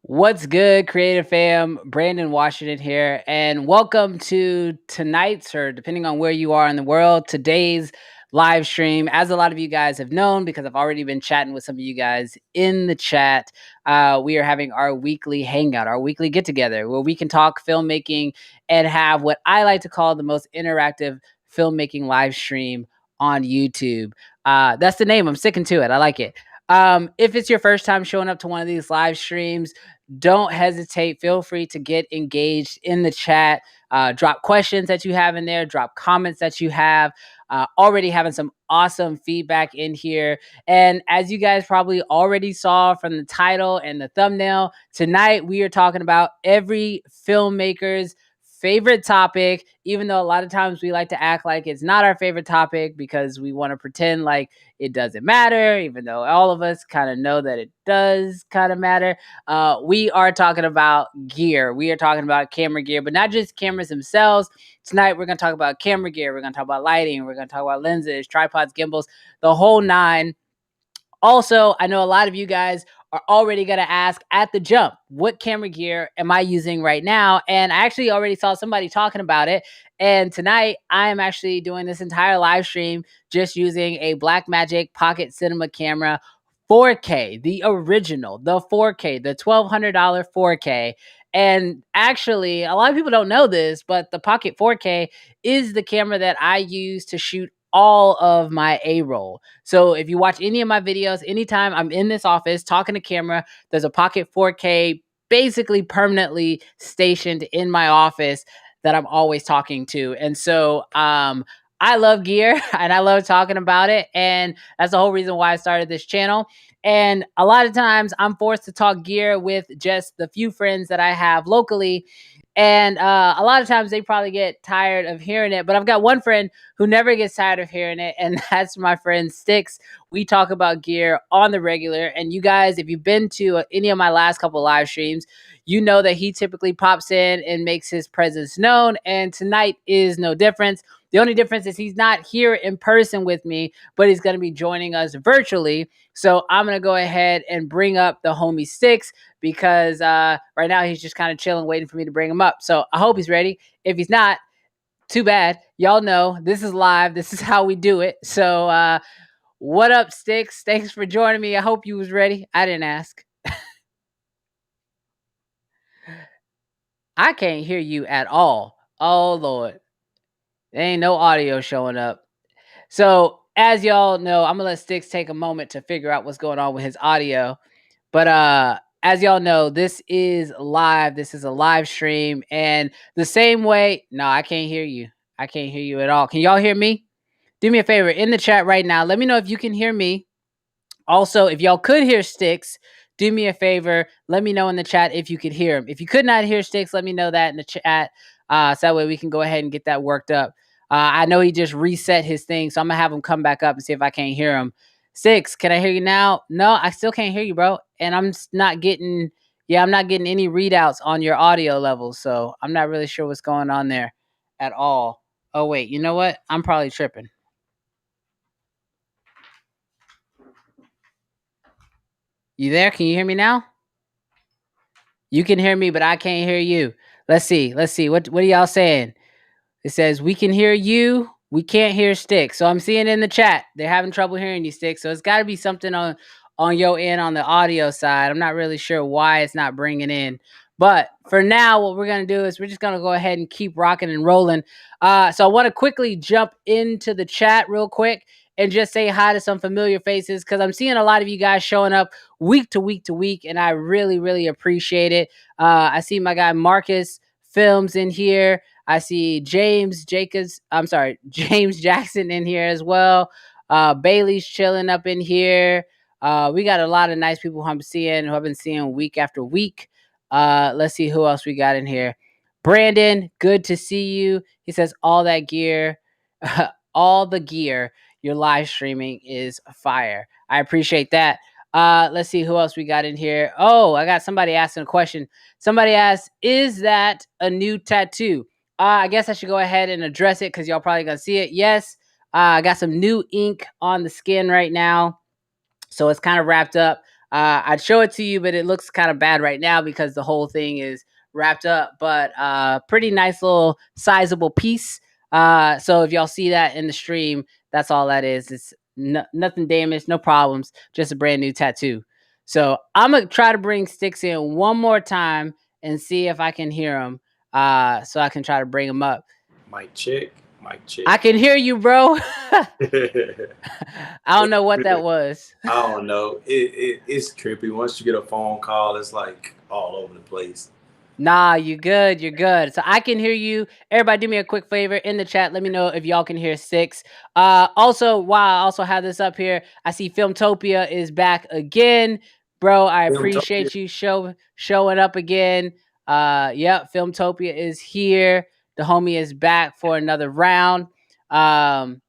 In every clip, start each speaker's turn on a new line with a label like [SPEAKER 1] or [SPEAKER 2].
[SPEAKER 1] What's good, Creative Fam? Brandon Washington here, and welcome to tonight's, or depending on where you are in the world, today's live stream. As a lot of you guys have known, because I've already been chatting with some of you guys in the chat, we are having our weekly hangout, our weekly get together, where we can talk filmmaking and have what I like to call the most interactive filmmaking live stream on YouTube. That's the name. I'm sticking to it. I like it. If it's your first time showing up to one of these live streams, don't hesitate. Feel free to get engaged in the chat. Drop questions that you have in there. Drop comments that you have. Already having some awesome feedback in here. And as you guys probably already saw from the title and the thumbnail, tonight we are talking about every filmmaker's favorite topic, even though a lot of times we like to act like it's not our favorite topic because we want to pretend like it doesn't matter, even though all of us kind of know that it does kind of matter. We are talking about gear. We are talking about camera gear, but not just cameras themselves. Tonight, we're going to talk about camera gear. We're going to talk about lighting. We're going to talk about lenses, tripods, gimbals, the whole nine. Also, I know a lot of you guys are already going to ask at the jump, what camera gear am I using right now? And I actually already saw somebody talking about it. And tonight, I am actually doing this entire live stream just using a Blackmagic Pocket Cinema camera 4K, the original, the 4K, the $1,200 4K. And actually, a lot of people don't know this, but the Pocket 4K is the camera that I use to shoot all of my A-roll. So if you watch any of my videos, anytime I'm in this office talking to camera, there's a Pocket 4K basically permanently stationed in my office that I'm always talking to. And so I love gear and I love talking about it. And that's the whole reason why I started this channel. And a lot of times I'm forced to talk gear with just the few friends that I have locally. And a lot of times they probably get tired of hearing it, but I've got one friend who never gets tired of hearing it, and that's my friend Sticks. We talk about gear on the regular, and you guys, if you've been to any of my last couple live streams, you know that he typically pops in and makes his presence known, and tonight is no difference. The only difference is he's not here in person with me, but he's going to be joining us virtually. So I'm going to go ahead and bring up the homie Sticks because right now he's just kind of chilling, waiting for me to bring him up. So I hope he's ready. If he's not, too bad. Y'all know this is live. This is how we do it. So what up, Sticks? Thanks for joining me. I hope you was ready. I didn't ask. I can't hear you at all. Oh, Lord. There ain't no audio showing up. So as y'all know, I'm gonna let Sticks take a moment to figure out what's going on with his audio. But as y'all know, this is live. This is a live stream. And the same way, no, I can't hear you. I can't hear you at all. Can y'all hear me? Do me a favor in the chat right now. Let me know if you can hear me. Also, if y'all could hear Sticks, do me a favor. Let me know in the chat if you could hear him. If you could not hear Sticks, let me know that in the chat. So that way we can go ahead and get that worked up. I know he just reset his thing, so I'm gonna have him come back up and see if I can't hear him. Sticks, can I hear you now? No, I still can't hear you, bro. And I'm not getting, I'm not getting any readouts on your audio levels, so I'm not really sure what's going on there at all. Oh wait, you know what? I'm probably tripping. You there? Can you hear me now? You can hear me, but I can't hear you. Let's see. Let's see. What are y'all saying? It says we can hear you. We can't hear Sticks. So I'm seeing in the chat they're having trouble hearing you, Sticks. So it's got to be something on your end on the audio side. I'm not really sure why it's not bringing in. But for now, what we're going to do is we're just going to go ahead and keep rocking and rolling. So I want to quickly jump into the chat real quick and just say hi to some familiar faces because I'm seeing a lot of you guys showing up week to week to week, and I really, really appreciate it. I see my guy Marcus Films in here. I see James Jackson in here as well. Bailey's chilling up in here. We got a lot of nice people who I've been seeing week after week. Let's see who else we got in here. Brandon, good to see you. He says all that gear, all the gear you're live streaming is fire. I appreciate that. Let's see who else we got in here. Oh, I got somebody asking a question. Somebody asked, is that a new tattoo? I guess I should go ahead and address it because y'all probably gonna see it. Yes, I got some new ink on the skin right now, so it's kind of wrapped up. I'd show it to you, but it looks kind of bad right now because the whole thing is wrapped up. But pretty nice little sizable piece. So if y'all see that in the stream, that's all that is. It's nothing damaged, no problems, just a brand new tattoo. So I'm gonna try to bring Sticks in one more time and see if I can hear him. So I can try to bring him up.
[SPEAKER 2] Mic check. Mic check.
[SPEAKER 1] I can hear you, bro. I don't know what that was.
[SPEAKER 2] I don't know. It's trippy. Once you get a phone call, it's like all over the place.
[SPEAKER 1] Nah, you good. You're good. So I can hear you. Everybody, do me a quick favor in the chat. Let me know if y'all can hear Six. Also, while I also have this up here, I see Filmtopia is back again, bro. I appreciate you showing up again. Yep, Filmtopia is here. The homie is back for another round. So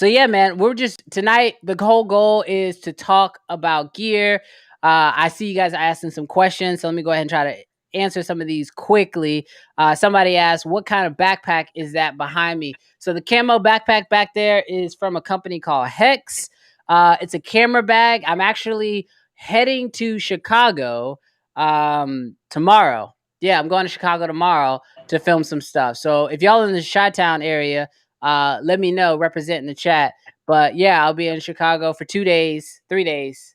[SPEAKER 1] yeah, man, we're just tonight. The whole goal is to talk about gear. I see you guys asking some questions, so let me go ahead and try to answer some of these quickly. Somebody asked, "What kind of backpack is that behind me?" So the camo backpack back there is from a company called Hex. It's a camera bag. I'm actually heading to Chicago tomorrow. Yeah, I'm going to Chicago tomorrow to film some stuff. So if y'all in the Chi-Town area, let me know, represent in the chat. But yeah, I'll be in Chicago for 2 days, 3 days.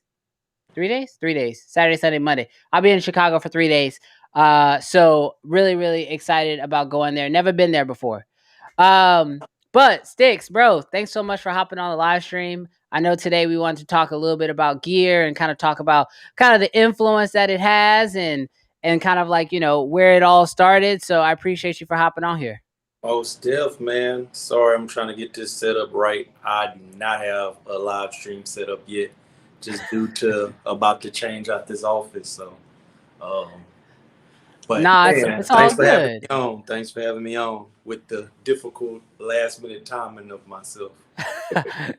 [SPEAKER 1] 3 days? 3 days. Saturday, Sunday, Monday. I'll be in Chicago for 3 days. So really, really excited about going there. Never been there before. But Sticks, bro, thanks so much for hopping on the live stream. I know today we wanted to talk a little bit about gear and kind of talk about kind of the influence that it has and kind of like, you know, where it all started. So I appreciate you for hopping on here.
[SPEAKER 2] Oh, Steph, man. Sorry, I'm trying to get this set up right. I do not have a live stream set up yet, just due to about to change out this office. So, but
[SPEAKER 1] Nah,
[SPEAKER 2] man,
[SPEAKER 1] it's all
[SPEAKER 2] thanks for having
[SPEAKER 1] good.
[SPEAKER 2] me on. Thanks for having me on with the difficult last minute timing of myself.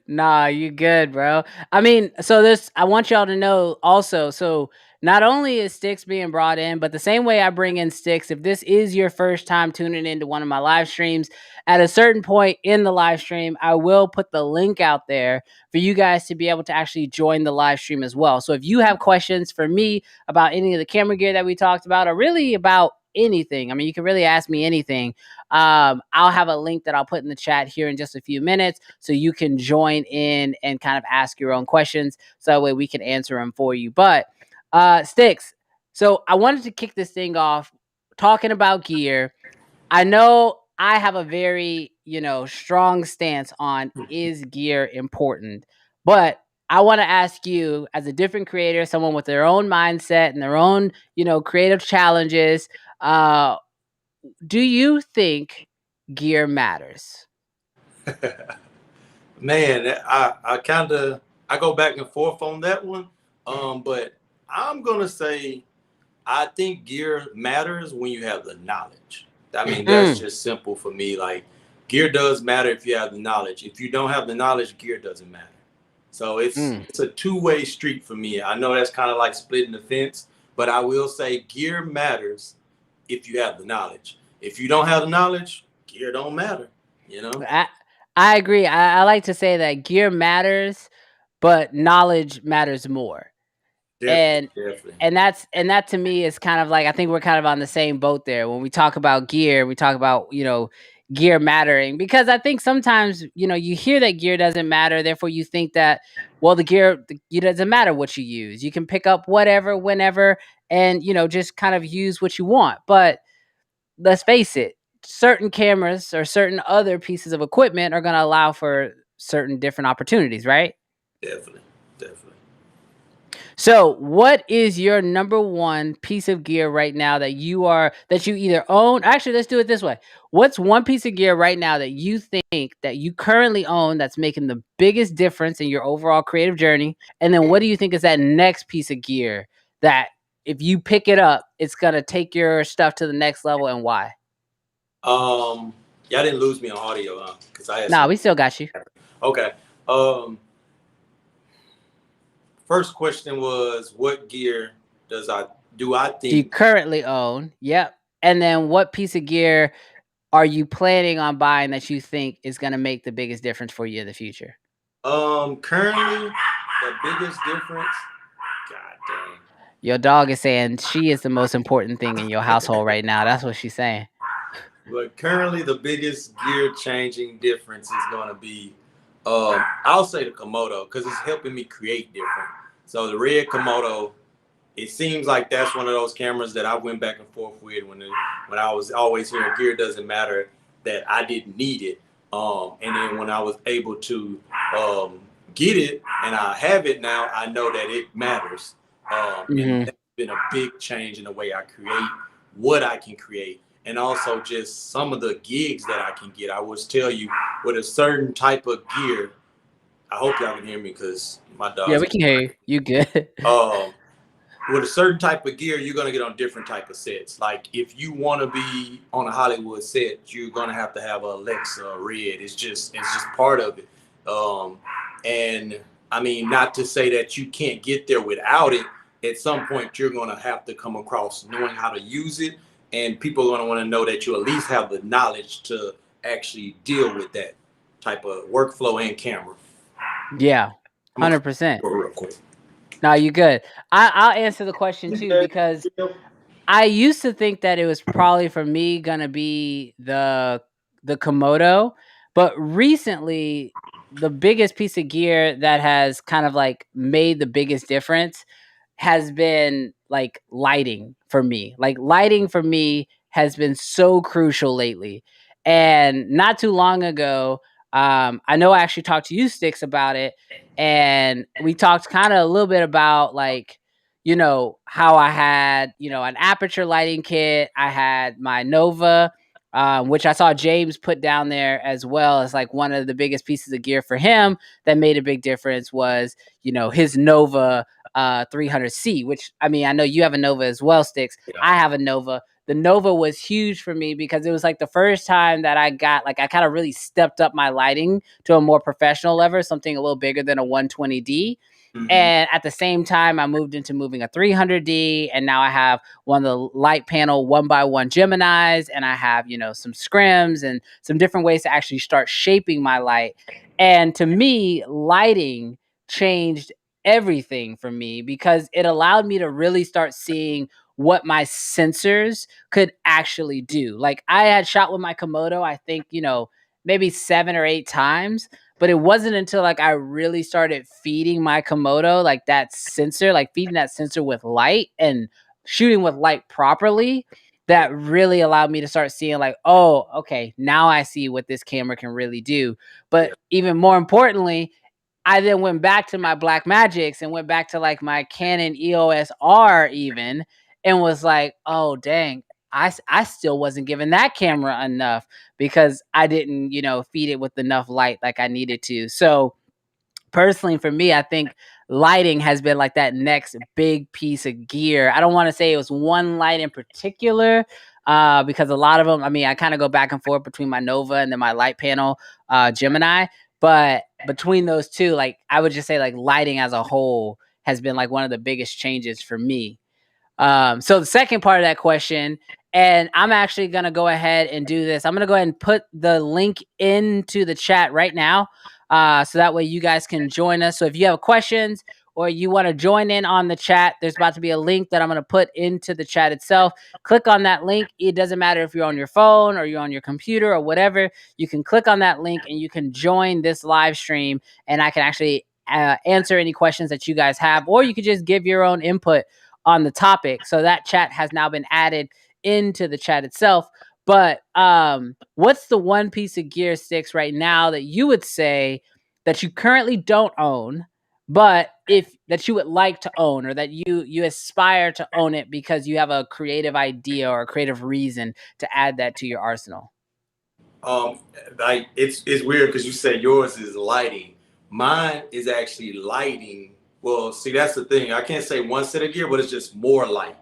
[SPEAKER 1] Nah, you good, bro. I mean, so this I want y'all to know also. So not only is Sticks being brought in, but the same way I bring in Sticks, if this is your first time tuning into one of my live streams, at a certain point in the live stream, I will put the link out there for you guys to be able to actually join the live stream as well. So if you have questions for me about any of the camera gear that we talked about, or really about anything, I mean, you can really ask me anything. I'll have a link that I'll put in the chat here in just a few minutes so you can join in and kind of ask your own questions so that way we can answer them for you. But Sticks, so I wanted to kick this thing off talking about gear. I know I have a very, you know, strong stance on is gear important, but I want to ask you as a different creator, someone with their own mindset and their own, you know, creative challenges, do you think gear matters?
[SPEAKER 2] Man, I go back and forth on that one. But I'm gonna say I think gear matters when you have the knowledge. I mean, that's just simple for me. Like, gear does matter if you have the knowledge. If you don't have the knowledge, gear doesn't matter. So it's a two-way street for me. I know that's kind of like splitting the fence, but I will say gear matters if you have the knowledge. If you don't have the knowledge, gear don't matter. You know?
[SPEAKER 1] I agree. I like to say that gear matters, but knowledge matters more.
[SPEAKER 2] Definitely.
[SPEAKER 1] And that to me is kind of like, I think we're kind of on the same boat there. When we talk about gear, we talk about, you know, gear mattering, because I think sometimes, you know, you hear that gear doesn't matter, therefore you think that, well, the gear doesn't matter what you use. You can pick up whatever, whenever, and, you know, just kind of use what you want. But let's face it, certain cameras or certain other pieces of equipment are going to allow for certain different opportunities, right?
[SPEAKER 2] Definitely.
[SPEAKER 1] So, what is your number one piece of gear right now that you either own? Actually, let's do it this way. What's one piece of gear right now that you think that you currently own that's making the biggest difference in your overall creative journey? And then what do you think is that next piece of gear that if you pick it up, it's going to take your stuff to the next level, and why?
[SPEAKER 2] Y'all didn't lose me on audio, huh? Because I had
[SPEAKER 1] we still got you.
[SPEAKER 2] Okay. First question was, what gear do I think
[SPEAKER 1] you currently own? Yep. And then what piece of gear are you planning on buying that you think is going to make the biggest difference for you in the future?
[SPEAKER 2] Currently, the biggest difference. God dang.
[SPEAKER 1] Your dog is saying she is the most important thing in your household right now. That's what she's saying.
[SPEAKER 2] But currently, the biggest gear changing difference is going to be, I'll say the Komodo because it's helping me create different. So the red Komodo, it seems like that's one of those cameras that I went back and forth with when I was always hearing gear doesn't matter, that I didn't need it. And then when I was able to get it and I have it now, I know that it matters. And that's been a big change in the way I create, what I can create, and also just some of the gigs that I can get. I will tell you, with a certain type of gear, I hope y'all can hear me because my dog's.
[SPEAKER 1] Yeah, we can hear you. You good?
[SPEAKER 2] With a certain type of gear, you're gonna get on different type of sets. Like if you want to be on a Hollywood set, you're gonna have to have a Alexa Red. It's just part of it. And I mean, not to say that you can't get there without it. At some point, you're gonna have to come across knowing how to use it, and people are gonna want to know that you at least have the knowledge to actually deal with that type of workflow and camera.
[SPEAKER 1] Yeah, 100%.
[SPEAKER 2] Real quick.
[SPEAKER 1] No, you good. I'll answer the question too because I used to think that it was probably for me gonna be the Komodo, but recently the biggest piece of gear that has kind of like made the biggest difference has been like lighting for me. Like lighting for me has been so crucial lately. And not too long ago, I know I actually talked to you, Sticks, about it, and we talked kind of a little bit about like, you know, how I had, you know, an aperture lighting kit. I had my Nova, which I saw James put down there as well as like one of the biggest pieces of gear for him that made a big difference was, you know, his Nova 300C, which I mean, I know you have a Nova as well, Sticks. Yeah. I have a Nova. The Nova was huge for me because it was like the first time that I got, like, I kind of really stepped up my lighting to a more professional level, something a little bigger than a 120D. And at the same time, I moved into moving a 300D, and now I have one of the light panel 1x1 Geminis, and I have, you know, some scrims and some different ways to actually start shaping my light. And to me, lighting changed everything for me because it allowed me to really start seeing what my sensors could actually do. Like I had shot with my Komodo, I think, you know, maybe 7 or 8 times, but it wasn't until like I really started feeding my Komodo like that sensor, like feeding that sensor with light and shooting with light properly, that really allowed me to start seeing like, oh, okay, now I see what this camera can really do. But even more importantly, I then went back to my Blackmagics and went back to like my Canon EOS R even, and was like, oh dang, I still wasn't giving that camera enough because I didn't, you know, feed it with enough light like I needed to. So personally for me, I think lighting has been like that next big piece of gear. I don't want to say it was one light in particular, because a lot of them, I mean, I kind of go back and forth between my Nova and then my light panel Gemini. But between those two, like I would just say like lighting as a whole has been like one of the biggest changes for me. So the second part of that question, and I'm actually going to go ahead and do this. I'm going to go ahead and put the link into the chat right now. So that way you guys can join us. So if you have questions or you want to join in on the chat, there's about to be a link that I'm going to put into the chat itself. Click on that link. It doesn't matter if you're on your phone or you're on your computer or whatever. You can click on that link and you can join this live stream, and I can actually answer any questions that you guys have, or you could just give your own input on the topic. So that chat has now been added into the chat itself. But what's the one piece of gear, Sticks, right now that you would say that you currently don't own, but if that you would like to own, or that you aspire to own it because you have a creative idea or a creative reason to add that to your arsenal?
[SPEAKER 2] Like it's weird because you say yours is lighting. Mine is actually lighting. Well, see, that's the thing. I can't say one set of gear, but it's just more light.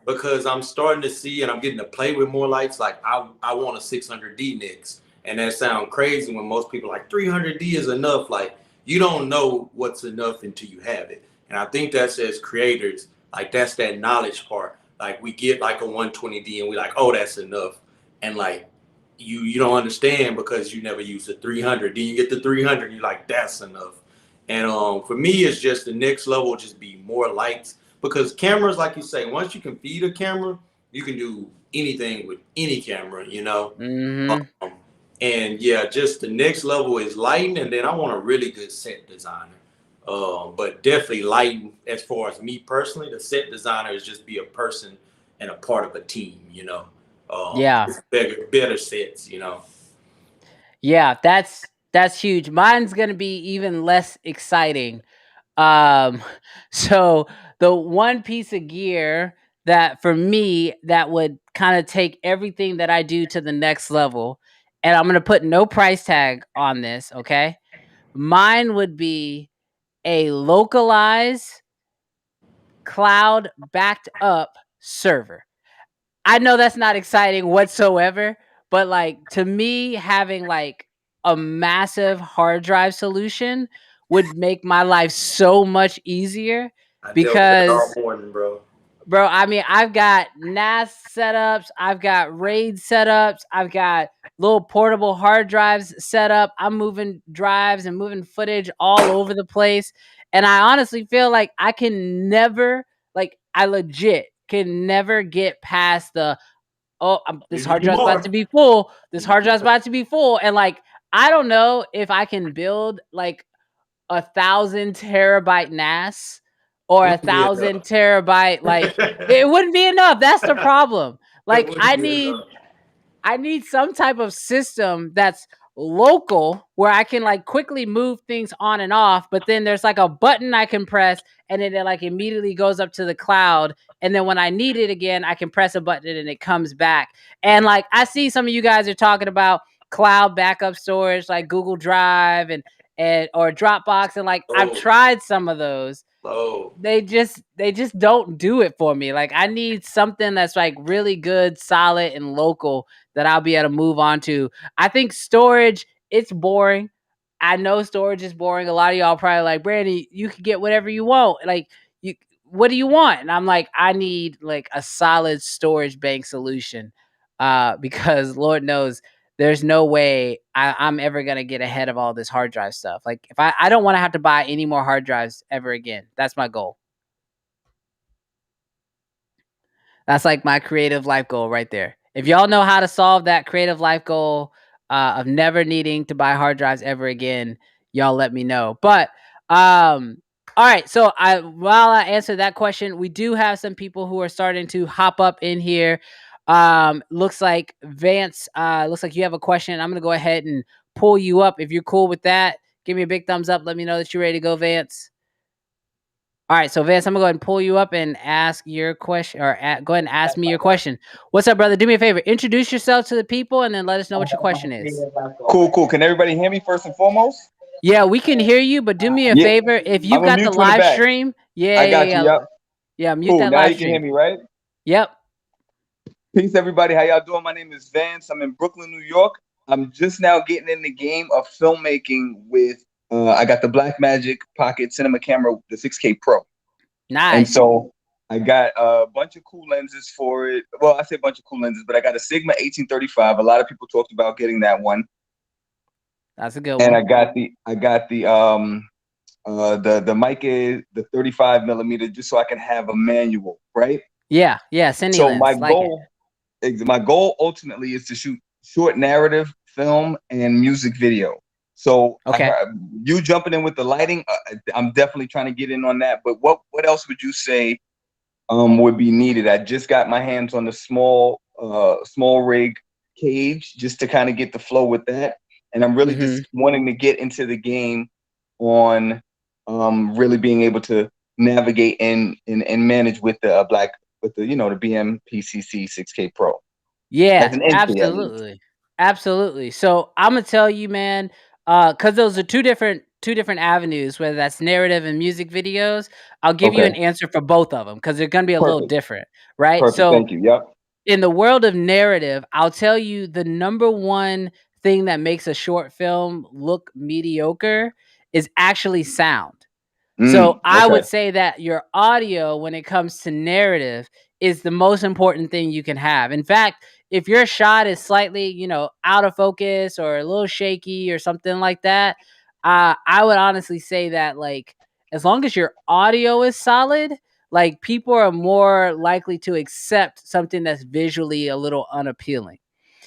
[SPEAKER 2] Because I'm starting to see and I'm getting to play with more lights. Like I want a 600D next, and that sounds crazy when most people are like 300D is enough. Like you don't know what's enough until you have it. And I think that's as creators, like that's that knowledge part. Like we get like a 120D and we like, oh, that's enough. and like you don't understand because you never used the 300. Then you get the 300, you're like, that's enough. And for me, it's just the next level, just be more lights, because cameras, like you say, once you can feed a camera, you can do anything with any camera, you know.
[SPEAKER 1] Mm-hmm.
[SPEAKER 2] And yeah, just the next level is lighting, and then I want a really good set designer. But definitely lighting, as far as me personally, the set designer is just be a person and a part of a team, you know.
[SPEAKER 1] Yeah.
[SPEAKER 2] Better sets, you know.
[SPEAKER 1] Yeah, that's huge. Mine's gonna be even less exciting. Um, so the one piece of gear that for me that would kind of take everything that I do to the next level, and I'm gonna put no price tag on this, okay? Mine would be a localized cloud backed up server. I know that's not exciting whatsoever, but like to me, having like a massive hard drive solution would make my life so much easier
[SPEAKER 2] I dealt with that all
[SPEAKER 1] because
[SPEAKER 2] morning, bro.
[SPEAKER 1] bro, I mean, I've got NAS setups, I've got RAID setups, I've got little portable hard drives set up. I'm moving drives and moving footage all over the place. And I honestly feel like I can never, like, I legit can never get past the, oh, this
[SPEAKER 2] You
[SPEAKER 1] hard
[SPEAKER 2] need
[SPEAKER 1] drive's about
[SPEAKER 2] more.
[SPEAKER 1] to be full. This hard drive's about to be full. And like, I don't know if I can build like 1,000 terabyte NAS or
[SPEAKER 2] Wouldn't
[SPEAKER 1] a
[SPEAKER 2] be
[SPEAKER 1] thousand
[SPEAKER 2] enough.
[SPEAKER 1] terabyte, like it wouldn't be enough. That's the problem.
[SPEAKER 2] It
[SPEAKER 1] Like
[SPEAKER 2] wouldn't be enough.
[SPEAKER 1] I need some type of system that's local where I can like quickly move things on and off, but then there's like a button I can press and then it like immediately goes up to the cloud. And then when I need it again, I can press a button and it comes back. And like I see some of you guys are talking about cloud backup storage like Google Drive and or Dropbox, and like I've
[SPEAKER 2] Oh,
[SPEAKER 1] tried some of those.
[SPEAKER 2] oh.
[SPEAKER 1] They just don't do it for me. Like I need something that's like really good, solid, and local that I'll be able to move on to. I think storage, it's boring. I know storage is boring. A lot of y'all probably like, Brandy, you can get whatever you want. Like you what do you want? And I'm like, I need like a solid storage bank solution. Because Lord knows there's no way I'm ever gonna get ahead of all this hard drive stuff. Like if I don't want to have to buy any more hard drives ever again. That's my goal. That's like my creative life goal right there. If y'all know how to solve that creative life goal of never needing to buy hard drives ever again, y'all let me know. But all right, so while I answer that question, we do have some people who are starting to hop up in here. Looks like Vance, looks like you have a question. I'm gonna go ahead and pull you up if you're cool with that. Give me a big thumbs up. Let me know that you're ready to go, Vance. All right, so Vance, I'm gonna go ahead and pull you up and ask your question, or go ahead and ask me your question. What's up, brother? Do me a favor, introduce yourself to the people, and then let us know what your question is.
[SPEAKER 3] Cool. Can everybody hear me first and foremost?
[SPEAKER 1] Yeah, we can hear you, but do me a
[SPEAKER 3] Yeah,
[SPEAKER 1] favor. If you
[SPEAKER 3] I'm gonna
[SPEAKER 1] got the
[SPEAKER 3] mute you in the
[SPEAKER 1] live
[SPEAKER 3] back.
[SPEAKER 1] stream,
[SPEAKER 3] I got you. Yep.
[SPEAKER 1] yeah, mute
[SPEAKER 3] Cool.
[SPEAKER 1] that
[SPEAKER 3] Now
[SPEAKER 1] live
[SPEAKER 3] you can hear
[SPEAKER 1] stream.
[SPEAKER 3] me, right?
[SPEAKER 1] Yep.
[SPEAKER 3] Peace, everybody. How y'all doing? My name is Vance. I'm in Brooklyn, New York. I'm just now getting in the game of filmmaking with. I got the Blackmagic Pocket Cinema Camera, the 6K Pro, and
[SPEAKER 1] Nice.
[SPEAKER 3] so I got a bunch of cool lenses for it. Well, I say a bunch of cool lenses, but I got a Sigma 1835. A lot of people talked about getting that one,
[SPEAKER 1] That's a good
[SPEAKER 3] and
[SPEAKER 1] one.
[SPEAKER 3] I got the mic is the 35 millimeter, just so I can have a manual, right?
[SPEAKER 1] Yeah, Cine
[SPEAKER 3] So
[SPEAKER 1] lens, like it.
[SPEAKER 3] my goal ultimately is to shoot short narrative, film, and music video. So I
[SPEAKER 1] Okay.
[SPEAKER 3] heard you jumping in with the lighting. I'm definitely trying to get in on that. But what else would you say would be needed? I just got my hands on the small rig cage just to kind of get the flow with that, and I'm really just wanting to get into the game on really being able to navigate and manage with the with the the BM-PCC 6K Pro as
[SPEAKER 1] Yeah,
[SPEAKER 3] an entry at least.
[SPEAKER 1] absolutely. So I'm gonna tell you, man, because those are two different avenues, whether that's narrative and music videos. I'll give you
[SPEAKER 3] Okay,
[SPEAKER 1] an answer for both of them because they're gonna be a little
[SPEAKER 3] perfect,
[SPEAKER 1] different, right?
[SPEAKER 3] perfect.
[SPEAKER 1] So
[SPEAKER 3] Thank you. Yep.
[SPEAKER 1] in the world of narrative, I'll tell you the number one thing that makes a short film look mediocre is actually sound. So I
[SPEAKER 3] Okay.
[SPEAKER 1] would say that your audio, when it comes to narrative, is the most important thing you can have. In fact, if your shot is slightly, you know, out of focus or a little shaky or something like that, I would honestly say that, like, as long as your audio is solid, like, people are more likely to accept something that's visually a little unappealing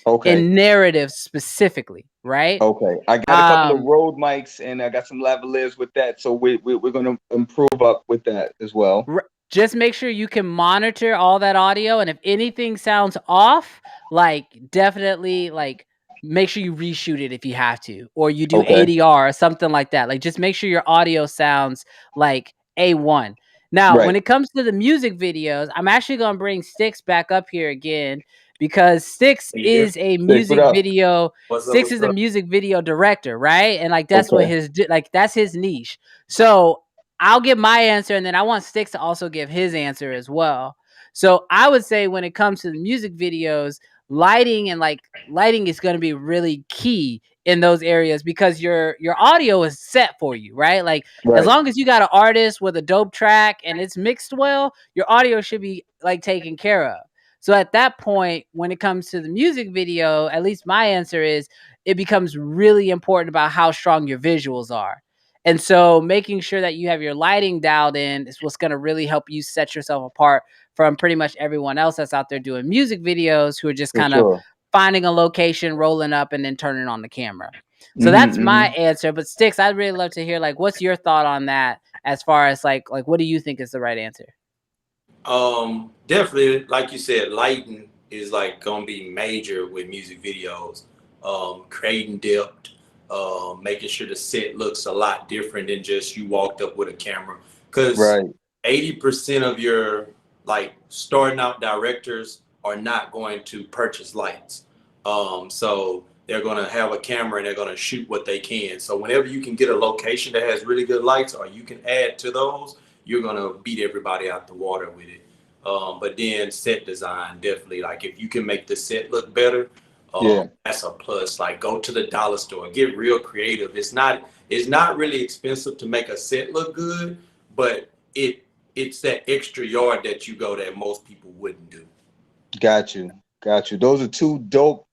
[SPEAKER 3] Okay.
[SPEAKER 1] in narrative specifically, right?
[SPEAKER 3] Okay. I got a couple of Rode mics and I got some lavaliers with that, so we're gonna improve up with that as well.
[SPEAKER 1] Just make sure you can monitor all that audio, and if anything sounds off, like, definitely, like, make sure you reshoot it if you have to, or you do
[SPEAKER 3] Okay.
[SPEAKER 1] ADR or something like that. Like, just make sure your audio sounds like A1. Now, when
[SPEAKER 3] Right.
[SPEAKER 1] it comes to the music videos, I'm actually gonna bring Sticks back up here again, because Sticks
[SPEAKER 2] You hear?
[SPEAKER 1] is a
[SPEAKER 3] Sticks, what
[SPEAKER 1] music
[SPEAKER 3] up?
[SPEAKER 1] video.
[SPEAKER 2] What's up?
[SPEAKER 1] Sticks
[SPEAKER 2] What's
[SPEAKER 1] is a
[SPEAKER 2] up?
[SPEAKER 1] music video director, right? And, like, that's what
[SPEAKER 3] Okay.
[SPEAKER 1] that's his niche. So I'll give my answer, and then I want Sticks to also give his answer as well. So I would say, when it comes to the music videos, lighting is going to be really key in those areas, because your audio is set for you, right? Like, as
[SPEAKER 3] Right.
[SPEAKER 1] long as you got an artist with a dope track and it's mixed well, your audio should be, like, taken care of. So at that point, when it comes to the music video, at least my answer is, it becomes really important about how strong your visuals are. And so making sure that you have your lighting dialed in is what's going to really help you set yourself apart from pretty much everyone else that's out there doing music videos, who are just
[SPEAKER 3] For
[SPEAKER 1] kind of
[SPEAKER 3] sure.
[SPEAKER 1] finding a location, rolling up, and then turning on the camera. So that's my
[SPEAKER 3] Mm-hmm.
[SPEAKER 1] answer. But Sticks, I'd really love to hear, like, what's your thought on that, as far as like what do you think is the right answer?
[SPEAKER 2] Definitely, like you said, lighting is like gonna be major with music videos. Creating depth, making sure the set looks a lot different than just you walked up with a camera. Because
[SPEAKER 3] Right.
[SPEAKER 2] 80% of your, like, starting out directors are not going to purchase lights. So they're gonna have a camera and they're gonna shoot what they can. So whenever you can get a location that has really good lights, or you can add to those, you're gonna beat everybody out the water with it. But then set design, definitely, like, if you can make the set look better,
[SPEAKER 3] Yeah.
[SPEAKER 2] that's a plus. Like, go to the dollar store, get real creative. It's not really expensive to make a set look good, but it's that extra yard that you go that most people wouldn't do.
[SPEAKER 3] Got you. Got you. Those are two dope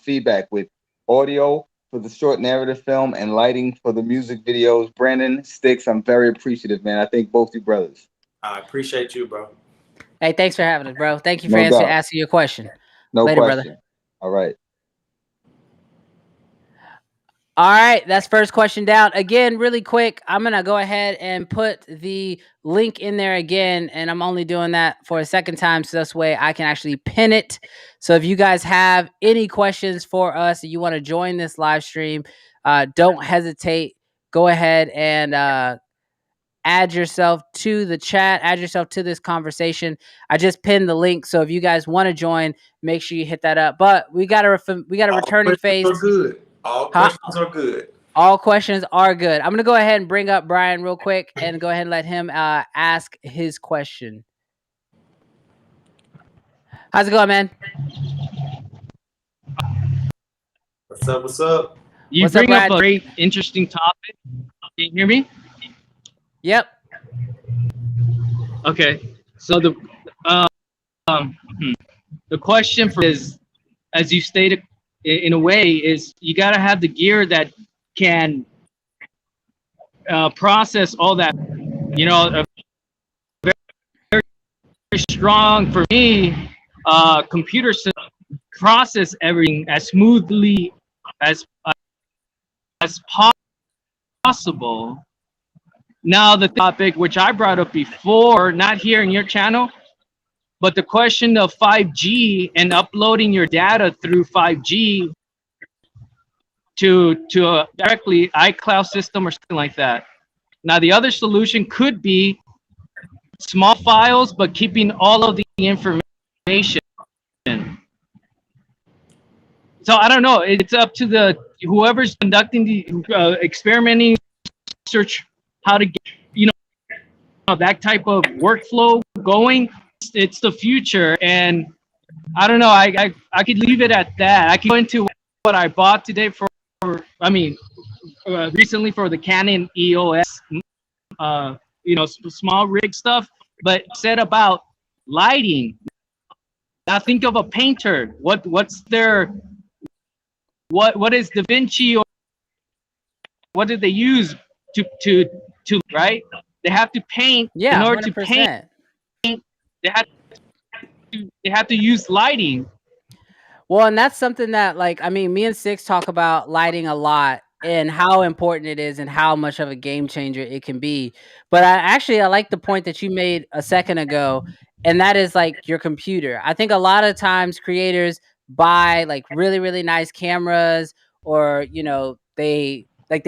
[SPEAKER 3] feedback, with audio for the short narrative film and lighting for the music videos. Brandon, Sticks, I'm very appreciative, man. I thank both you brothers.
[SPEAKER 2] I appreciate you, bro.
[SPEAKER 1] Hey, thanks for having us, bro. Thank you for
[SPEAKER 3] No doubt.
[SPEAKER 1] asking your question.
[SPEAKER 3] No
[SPEAKER 1] Later, brother.
[SPEAKER 3] question. All right.
[SPEAKER 1] All right, that's first question down. Again, really quick, I'm going to go ahead and put the link in there again, and I'm only doing that for a second time, so this way I can actually pin it. So if you guys have any questions for us and you want to join this live stream, don't hesitate. Go ahead and add yourself to the chat, add yourself to this conversation. I just pinned the link, so if you guys want to join, make sure you hit that up. But we got a returning face.
[SPEAKER 2] All good. All questions are good.
[SPEAKER 1] All questions are good. I'm going to go ahead and bring up Brian real quick and go ahead and let him ask his question. How's it going, man?
[SPEAKER 2] What's up? What's up?
[SPEAKER 4] You bring up a great, interesting topic. Can you hear me?
[SPEAKER 1] Yep.
[SPEAKER 4] Okay. So the question is, as you stated, in a way, is you got to have the gear that can process all that. You know, very, very strong, for me, computer system process everything as smoothly as possible. Now the topic which I brought up before, not here in your channel, but the question of 5G and uploading your data through 5G to directly iCloud system or something like that. Now the other solution could be small files, but keeping all of the information. So I don't know. It's up to the whoever's conducting the experimenting research, how to get, you know, that type of workflow going. It's the future, and I don't know. I could leave it at that. I could go into what I bought today recently for the Canon EOS, you know, small rig stuff. But said about lighting. Now think of a painter. What's their what is Da Vinci, or what did they use to right? They have to paint.
[SPEAKER 1] Yeah,
[SPEAKER 4] In order to paint,
[SPEAKER 1] 100%.
[SPEAKER 4] they have to use lighting.
[SPEAKER 1] Well, and that's something that, like, I mean, me and Six talk about lighting a lot and how important it is and how much of a game changer it can be. But I like the point that you made a second ago, and that is like your computer. I think a lot of times creators buy like really, really nice cameras, or they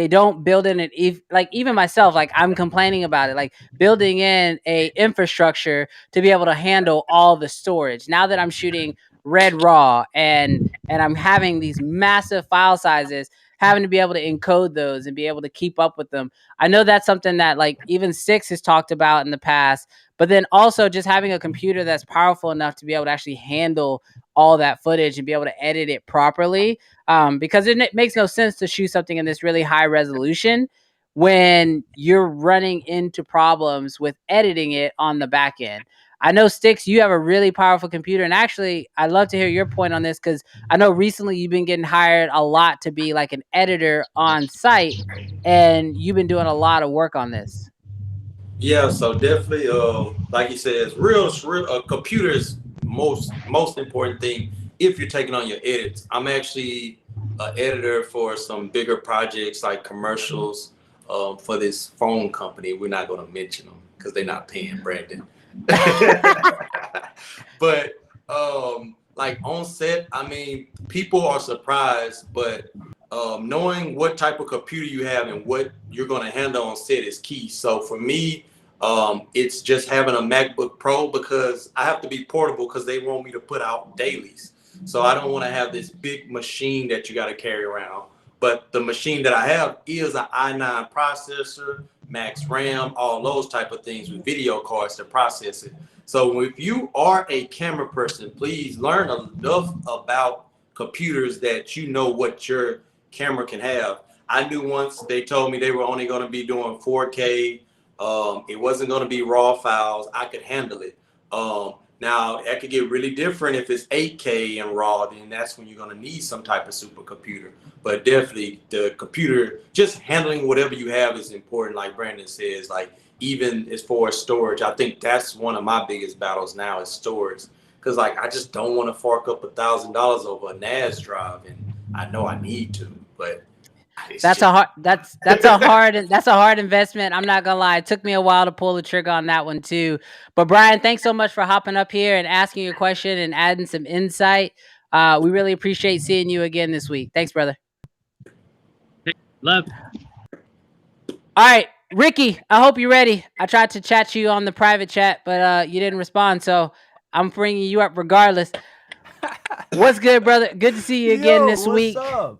[SPEAKER 1] don't build in it. Like even myself, like I'm complaining about it, like building in a infrastructure to be able to handle all the storage. Now that I'm shooting red raw and I'm having these massive file sizes, having to be able to encode those and be able to keep up with them. I know that's something that like even Six has talked about in the past, but then also just having a computer that's powerful enough to be able to actually handle all that footage and be able to edit it properly. Because it makes no sense to shoot something in this really high resolution when you're running into problems with editing it on the back end. I know, Sticks, you have a really powerful computer, and actually, I'd love to hear your point on this, because I know recently you've been getting hired a lot to be like an editor on site, and you've been doing a lot of work on this.
[SPEAKER 2] Yeah, so definitely, like you said, it's real. A computer is most important thing if you're taking on your edits. I'm actually an editor for some bigger projects like commercials for this phone company. We're not going to mention them because they're not paying Brandon. But like on set, I mean, people are surprised, but knowing what type of computer you have and what you're going to handle on set is key. So for me, it's just having a MacBook Pro, because I have to be portable because they want me to put out dailies. So I don't want to have this big machine that you got to carry around. But the machine that I have is an i9 processor, max RAM, all those type of things with video cards to process it. So if you are a camera person, please learn enough about computers that you know what your camera can have. I knew once they told me they were only going to be doing 4K. It wasn't going to be raw files. I could handle it. Now, that could get really different if it's 8K and raw, then that's when you're going to need some type of supercomputer. But definitely the computer, just handling whatever you have is important. Like Brandon says, like even as far as storage, I think that's one of my biggest battles now is storage. Because like I just don't want to fork up $1,000 over a NAS drive, and I know I need to, but
[SPEAKER 1] that's a hard investment. I'm not gonna lie. It took me a while to pull the trigger on that one too. But Brian, thanks so much for hopping up here and asking your question and adding some insight. We really appreciate seeing you again this week. Thanks, brother.
[SPEAKER 4] Love.
[SPEAKER 1] All right, Ricky, I hope you're ready. I tried to chat you on the private chat, but you didn't respond, so I'm bringing you up regardless. What's good, brother? Good to see you again this week.
[SPEAKER 5] What's up?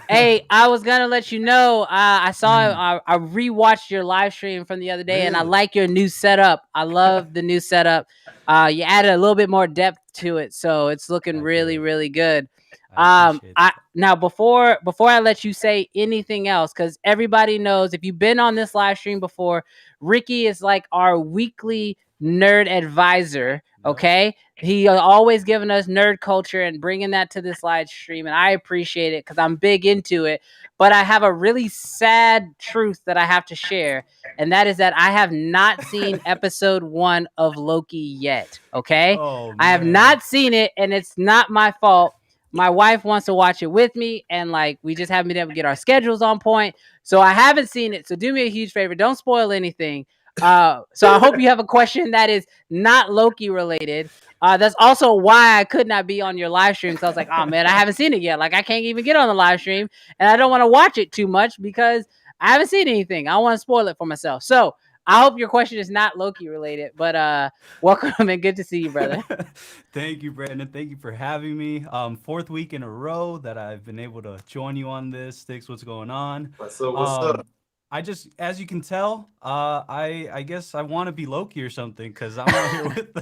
[SPEAKER 1] Hey, I was gonna let you know. I saw. I rewatched your live stream from the other day, and I like your new setup. I love the new setup. You added a little bit more depth to it, so it's looking really, really good. Now before I let you say anything else, because everybody knows if you've been on this live stream before, Ricky is like our weekly nerd advisor. Okay, he always giving us nerd culture and bringing that to this live stream, and I appreciate it because I'm big into it. But I have a really sad truth that I have to share, and that is that I have not seen episode 1 of Loki yet. Okay, I have not seen it, and it's not my fault. My wife wants to watch it with me, and like we just haven't been able to get our schedules on point. So I haven't seen it. So do me a huge favor, don't spoil anything. So I hope you have a question that is not Loki related. That's also why I could not be on your live stream, because I was like, oh man, I haven't seen it yet. Like I can't even get on the live stream, and I don't want to watch it too much because I haven't seen anything. I don't want to spoil it for myself. So I hope your question is not Loki related, but welcome and good to see you, brother.
[SPEAKER 5] Thank you, Brandon. Thank you for having me. 4th week in a row that I've been able to join you on this. Sticks, what's going on?
[SPEAKER 2] What's up?
[SPEAKER 5] I just, as you can tell, I guess I want to be Loki or something because I'm out here with.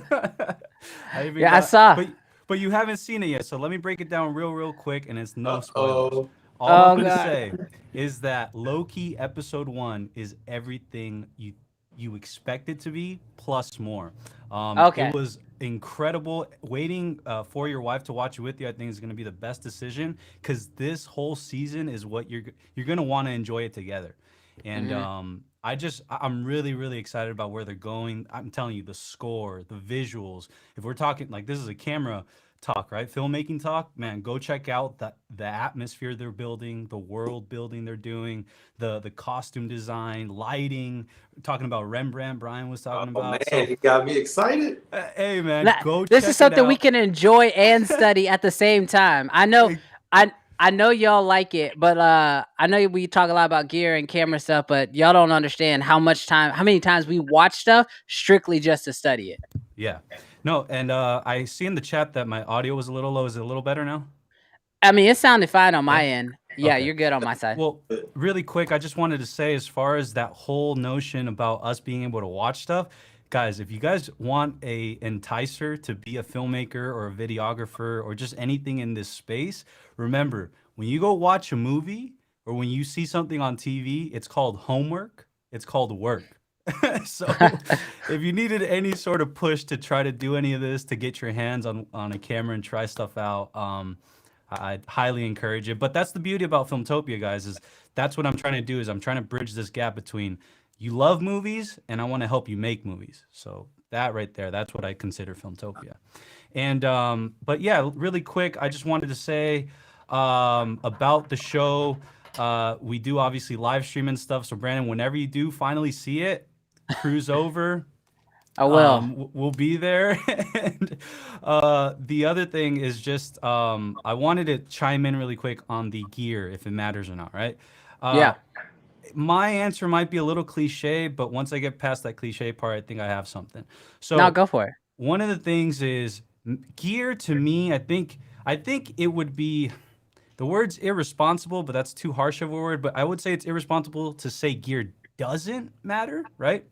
[SPEAKER 1] I saw.
[SPEAKER 5] But you haven't seen it yet, so let me break it down real quick, and it's no spoilers. All I'm gonna say is that Loki episode 1 is everything you you expect it to be, plus more.
[SPEAKER 1] Okay.
[SPEAKER 5] It was incredible. Waiting for your wife to watch it with you, I think, is going to be the best decision, because this whole season is what you're going to want to enjoy it together. And I'm really, really excited about where they're going. I'm telling you, the score, the visuals. If we're talking like, this is a camera talk, right? Filmmaking talk, man, go check out the atmosphere they're building, the world building they're doing, the costume design, lighting. Talking about Rembrandt, Brian was talking
[SPEAKER 2] Oh man,
[SPEAKER 5] about. So,
[SPEAKER 2] he got me excited.
[SPEAKER 5] hey man, go
[SPEAKER 1] This
[SPEAKER 5] check
[SPEAKER 1] is something
[SPEAKER 5] it out.
[SPEAKER 1] we can enjoy and study at the same time. I know, I know y'all like it, but I know we talk a lot about gear and camera stuff, but y'all don't understand how many times we watch stuff strictly just to study it.
[SPEAKER 5] Yeah. No, and I see in the chat that my audio was a little low. Is it a little better now?
[SPEAKER 1] I mean, it sounded fine on my
[SPEAKER 5] Yeah?
[SPEAKER 1] end. Yeah,
[SPEAKER 5] Okay.
[SPEAKER 1] you're good on my side.
[SPEAKER 5] Well, really quick, I just wanted to say, as far as that whole notion about us being able to watch stuff, guys, if you guys want a enticer to be a filmmaker or a videographer or just anything in this space, remember, when you go watch a movie or when you see something on TV, it's called homework. It's called work. So if you needed any sort of push to try to do any of this, to get your hands on a camera and try stuff out, I'd highly encourage it. But that's the beauty about Filmtopia, guys, is that's what I'm trying to do, is I'm trying to bridge this gap between you love movies and I want to help you make movies. So that right there, that's what I consider Filmtopia. And but yeah, really quick, I just wanted to say about the show. We do obviously live stream and stuff. So Brandon, whenever you do finally see it, cruise over.
[SPEAKER 1] I will.
[SPEAKER 5] We'll be there. And the other thing is just I wanted to chime in really quick on the gear, if it matters or not, right?
[SPEAKER 1] Yeah.
[SPEAKER 5] My answer might be a little cliche, but once I get past that cliche part, I think I have something. So
[SPEAKER 1] No, go for it.
[SPEAKER 5] one of the things is gear to me, I think it would be, the word's irresponsible, but that's too harsh of a word. But I would say it's irresponsible to say gear doesn't matter, right?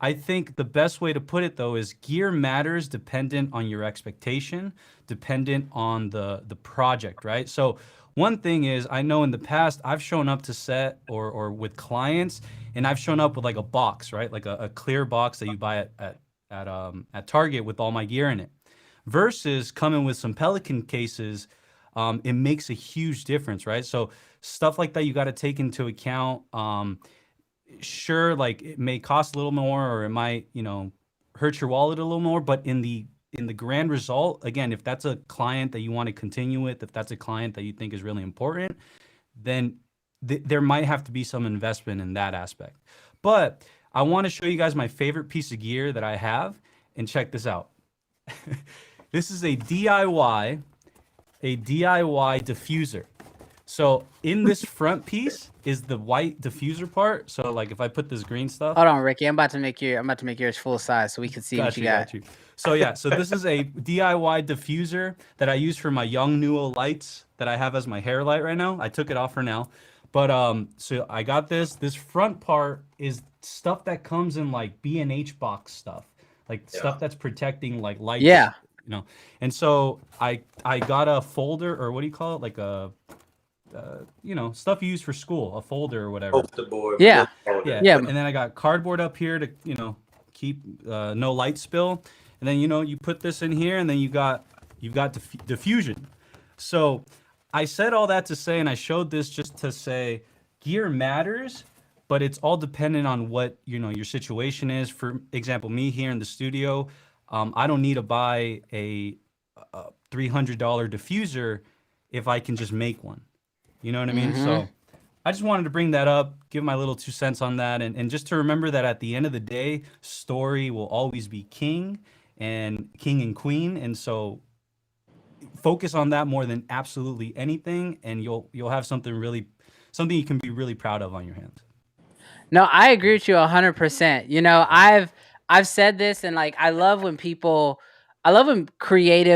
[SPEAKER 5] I think the best way to put it, though, is gear matters dependent on your expectation, dependent on the project, right? So one thing is, I know in the past, I've shown up to set or with clients, and I've shown up with like a box, right? Like a clear box that you buy at Target with all my gear in it. Versus coming with some Pelican cases, it makes a huge difference, right? So stuff like that you got to take into account. Sure, like it may cost a little more, or it might, hurt your wallet a little more, but in the grand result, again, if that's a client that you want to continue with, if that's a client that you think is really important, then there might have to be some investment in that aspect. But I want to show you guys my favorite piece of gear that I have, and check this out. This is a DIY diffuser. So in this front piece is the white diffuser part. So like if I put this green stuff.
[SPEAKER 1] Hold on, Ricky. I'm about to make yours full size so we can see what you got.
[SPEAKER 5] So yeah, so this is a DIY diffuser that I use for my Yongnuo lights that I have as my hair light right now. I took it off for now. But so I got this. This front part is stuff that comes in like B&H box stuff. Like stuff that's protecting like lights.
[SPEAKER 1] Yeah.
[SPEAKER 5] And so I got a folder, or what do you call it? Like a stuff you use for school, a folder or whatever.
[SPEAKER 1] Yeah.
[SPEAKER 5] And then I got cardboard up here to, keep no light spill. And then, you put this in here, and then you've got diffusion. So I said all that to say, and I showed this just to say gear matters, but it's all dependent on what, your situation is. For example, me here in the studio, I don't need to buy a $300 diffuser if I can just make one. You know what I mean? So I just wanted to bring that up, give my little 2 cents on that, and just to remember that at the end of the day, story will always be king and queen. And so focus on that more than absolutely anything, and you'll have something you can be really proud of on your hands.
[SPEAKER 1] No, I agree with you 100%. I've said this, and like I love when creatives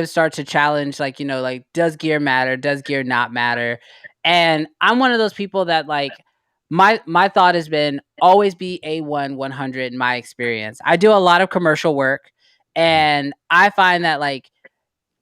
[SPEAKER 1] start to challenge, like, does gear matter? Does gear not matter? And I'm one of those people that like my thought has been always be A1 100 in my experience. I do a lot of commercial work, and I find that like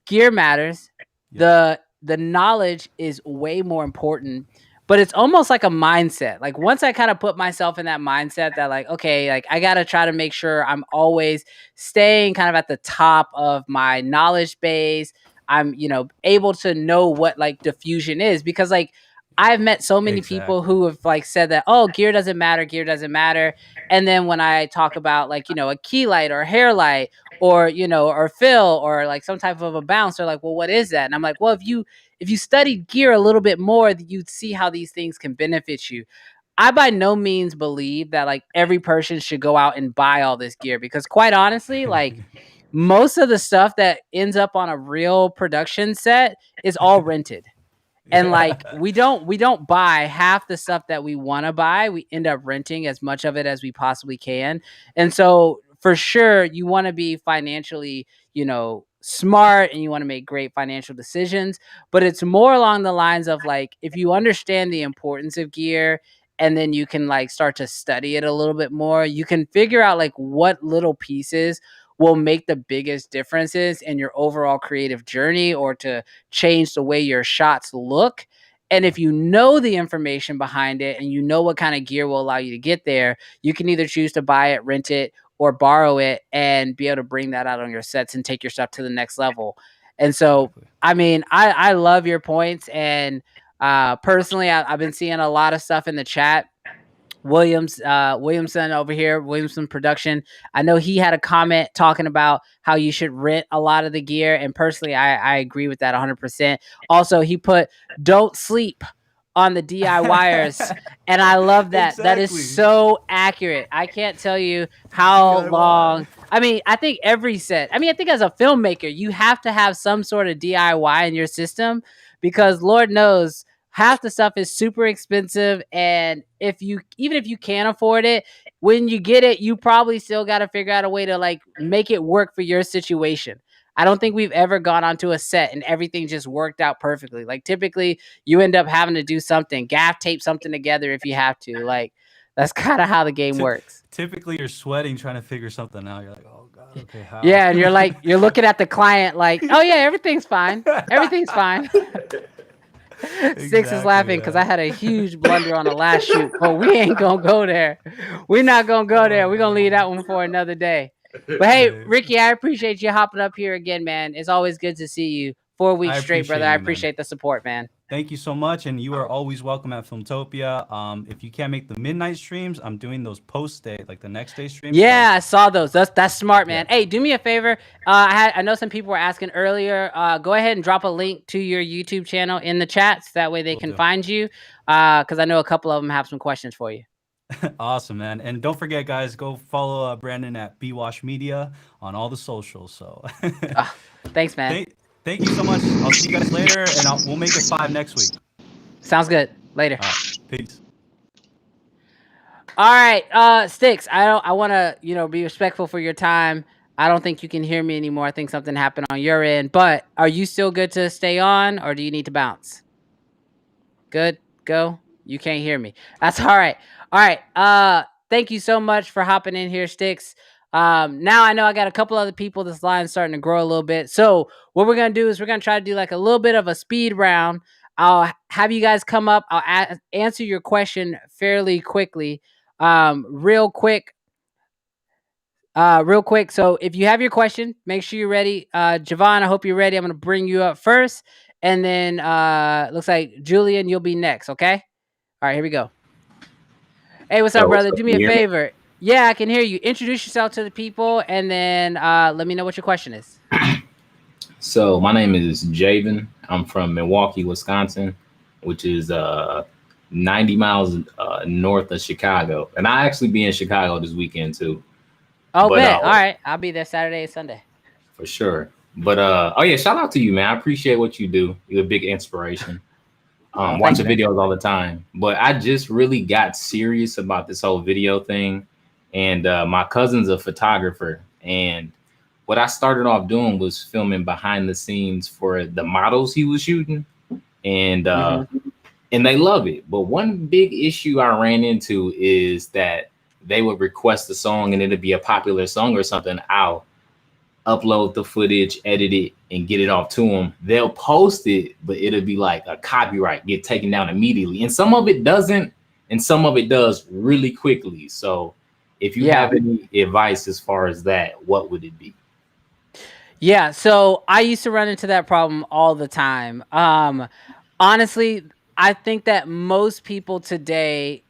[SPEAKER 1] gear matters. The knowledge is way more important, but it's almost like a mindset. Like once I kind of put myself in that mindset that like, okay, like I got to try to make sure I'm always staying kind of at the top of my knowledge base. I'm, able to know what like diffusion is, because like I've met so many people who have like said that, oh, gear doesn't matter, gear doesn't matter. And then when I talk about like, a key light or hair light or, or fill or like some type of a bounce, they're like, well, what is that? And I'm like, well, if you studied gear a little bit more, you'd see how these things can benefit you. I by no means believe that like every person should go out and buy all this gear, because quite honestly, like most of the stuff that ends up on a real production set is all rented. And like we don't buy half the stuff that we want to buy. We end up renting as much of it as we possibly can. And so for sure you want to be financially, smart, and you want to make great financial decisions, but it's more along the lines of like if you understand the importance of gear and then you can like start to study it a little bit more, you can figure out like what little pieces will make the biggest differences in your overall creative journey or to change the way your shots look. And if you know the information behind it and you know what kind of gear will allow you to get there, you can either choose to buy it, rent it, or borrow it and be able to bring that out on your sets and take your stuff to the next level. And so, I mean, I love your points. And personally, I've been seeing a lot of stuff in the chat. Williamson over here, Williamson Production. I know he had a comment talking about how you should rent a lot of the gear. And personally, I agree with that 100%. Also, he put, don't sleep on the DIYers. And I love that. Exactly. That is so accurate. I can't tell you how long. I mean, I think every set, I think as a filmmaker, you have to have some sort of DIY in your system, because Lord knows, half the stuff is super expensive, and even if you can't afford it, when you get it, you probably still got to figure out a way to like make it work for your situation. I don't think we've ever gone onto a set and everything just worked out perfectly. Like typically you end up having to do something, gaff tape something together if you have to. Like that's kind of how the game works.
[SPEAKER 5] Typically you're sweating trying to figure something out. You're like, oh God, okay, how?
[SPEAKER 1] Yeah, and you're looking at the client like, oh yeah, everything's fine. Everything's fine. Exactly, Six is laughing because I had a huge blunder on the last shoot, but we ain't gonna go there. We're not gonna go there. We're gonna leave that one for another day. But hey, Ricky, I appreciate you hopping up here again, man. It's always good to see you. 4 weeks straight, brother. I appreciate the support, man.
[SPEAKER 5] Thank you so much, and you are always welcome at Filmtopia. If you can't make the midnight streams, I'm doing those post-day, like the next day streams.
[SPEAKER 1] Yeah, so. I saw those. That's smart, man. Yeah. Hey, do me a favor. I know some people were asking earlier. Go ahead and drop a link to your YouTube channel in the chat, so that way they can find you. Because I know a couple of them have some questions for you.
[SPEAKER 5] Awesome, man. And don't forget, guys, go follow Brandon at BWash Media on all the socials. So
[SPEAKER 1] thanks, man.
[SPEAKER 5] Thank you so much. I'll see you guys later, and we'll make it 5 next week.
[SPEAKER 1] Sounds good. Later.
[SPEAKER 5] Peace.
[SPEAKER 1] All right, Sticks. I want to, be respectful for your time. I don't think you can hear me anymore. I think something happened on your end. But are you still good to stay on, or do you need to bounce? Good. Go. You can't hear me. That's all right. All right. Thank you so much for hopping in here, Sticks. Now I know I got a couple other people. This line's starting to grow a little bit. So what we're going to do is we're going to try to do like a little bit of a speed round. I'll have you guys come up. I'll answer your question fairly quickly. Real quick. So if you have your question, make sure you're ready. Javon, I hope you're ready. I'm going to bring you up first. And then, looks like Julian, you'll be next. Okay. All right, here we go. Hey, what's up, brother? Do me a favor. Yeah, I can hear you. Introduce yourself to the people, and then let me know what your question is.
[SPEAKER 6] So my name is Javen. I'm from Milwaukee, Wisconsin, which is 90 miles north of Chicago. And I actually be in Chicago this weekend, too.
[SPEAKER 1] Oh, bet. All right. I'll be there Saturday and Sunday.
[SPEAKER 6] For sure. But, oh, yeah, shout out to you, man. I appreciate what you do. You're a big inspiration. Watch the videos all the time. But I just really got serious about this whole video thing. And my cousin's a photographer. And what I started off doing was filming behind the scenes for the models he was shooting. And and they love it. But one big issue I ran into is that they would request a song and it'd be a popular song or something. I'll upload the footage, edit it, and get it off to them. They'll post it, but it'll be like a copyright get taken down immediately. And some of it doesn't, and some of it does really quickly. So if you have any advice as far as that, what would it be?
[SPEAKER 1] Yeah, so I used to run into that problem all the time. Honestly, I think that most people today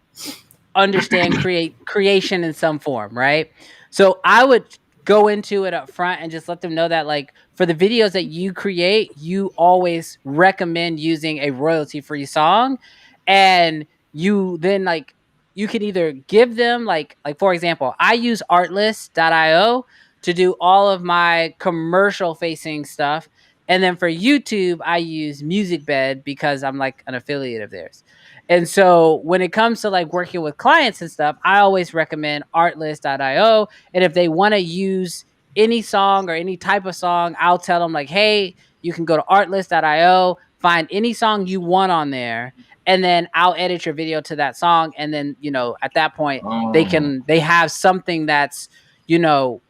[SPEAKER 1] understand creation in some form, right? So I would go into it up front and just let them know that, like, for the videos that you create, you always recommend using a royalty-free song, and you then, like, you can either give them like for example, I use artlist.io to do all of my commercial facing stuff. And then for YouTube, I use MusicBed because I'm like an affiliate of theirs. And so when it comes to like working with clients and stuff, I always recommend artlist.io. And if they want to use any song or any type of song, I'll tell them like, hey, you can go to artlist.io, find any song you want on there, and then I'll edit your video to that song. And then, you know, at that point, they have something that's, you know,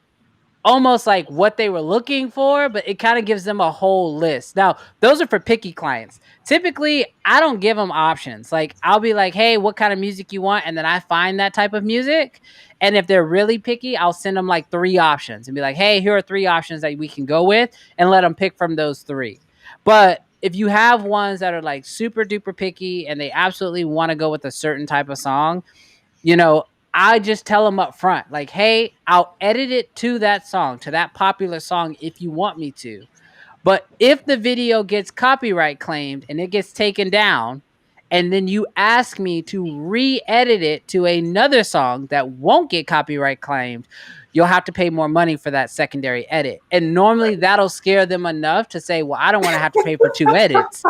[SPEAKER 1] almost like what they were looking for, but it kind of gives them a whole list. Now, those are for picky clients. Typically, I don't give them options. Like, I'll be like, hey, what kind of music you want? And then I find that type of music. And if they're really picky, I'll send them like 3 options and be like, hey, here are 3 options that we can go with, and let them pick from those 3. But if you have ones that are like super duper picky and they absolutely want to go with a certain type of song, you know, I just tell them up front, like, hey, I'll edit it to that song, to that popular song if you want me to. But if the video gets copyright claimed and it gets taken down, and then you ask me to re-edit it to another song that won't get copyright claimed, you'll have to pay more money for that secondary edit. And normally that'll scare them enough to say, well, I don't want to have to pay for 2 edits.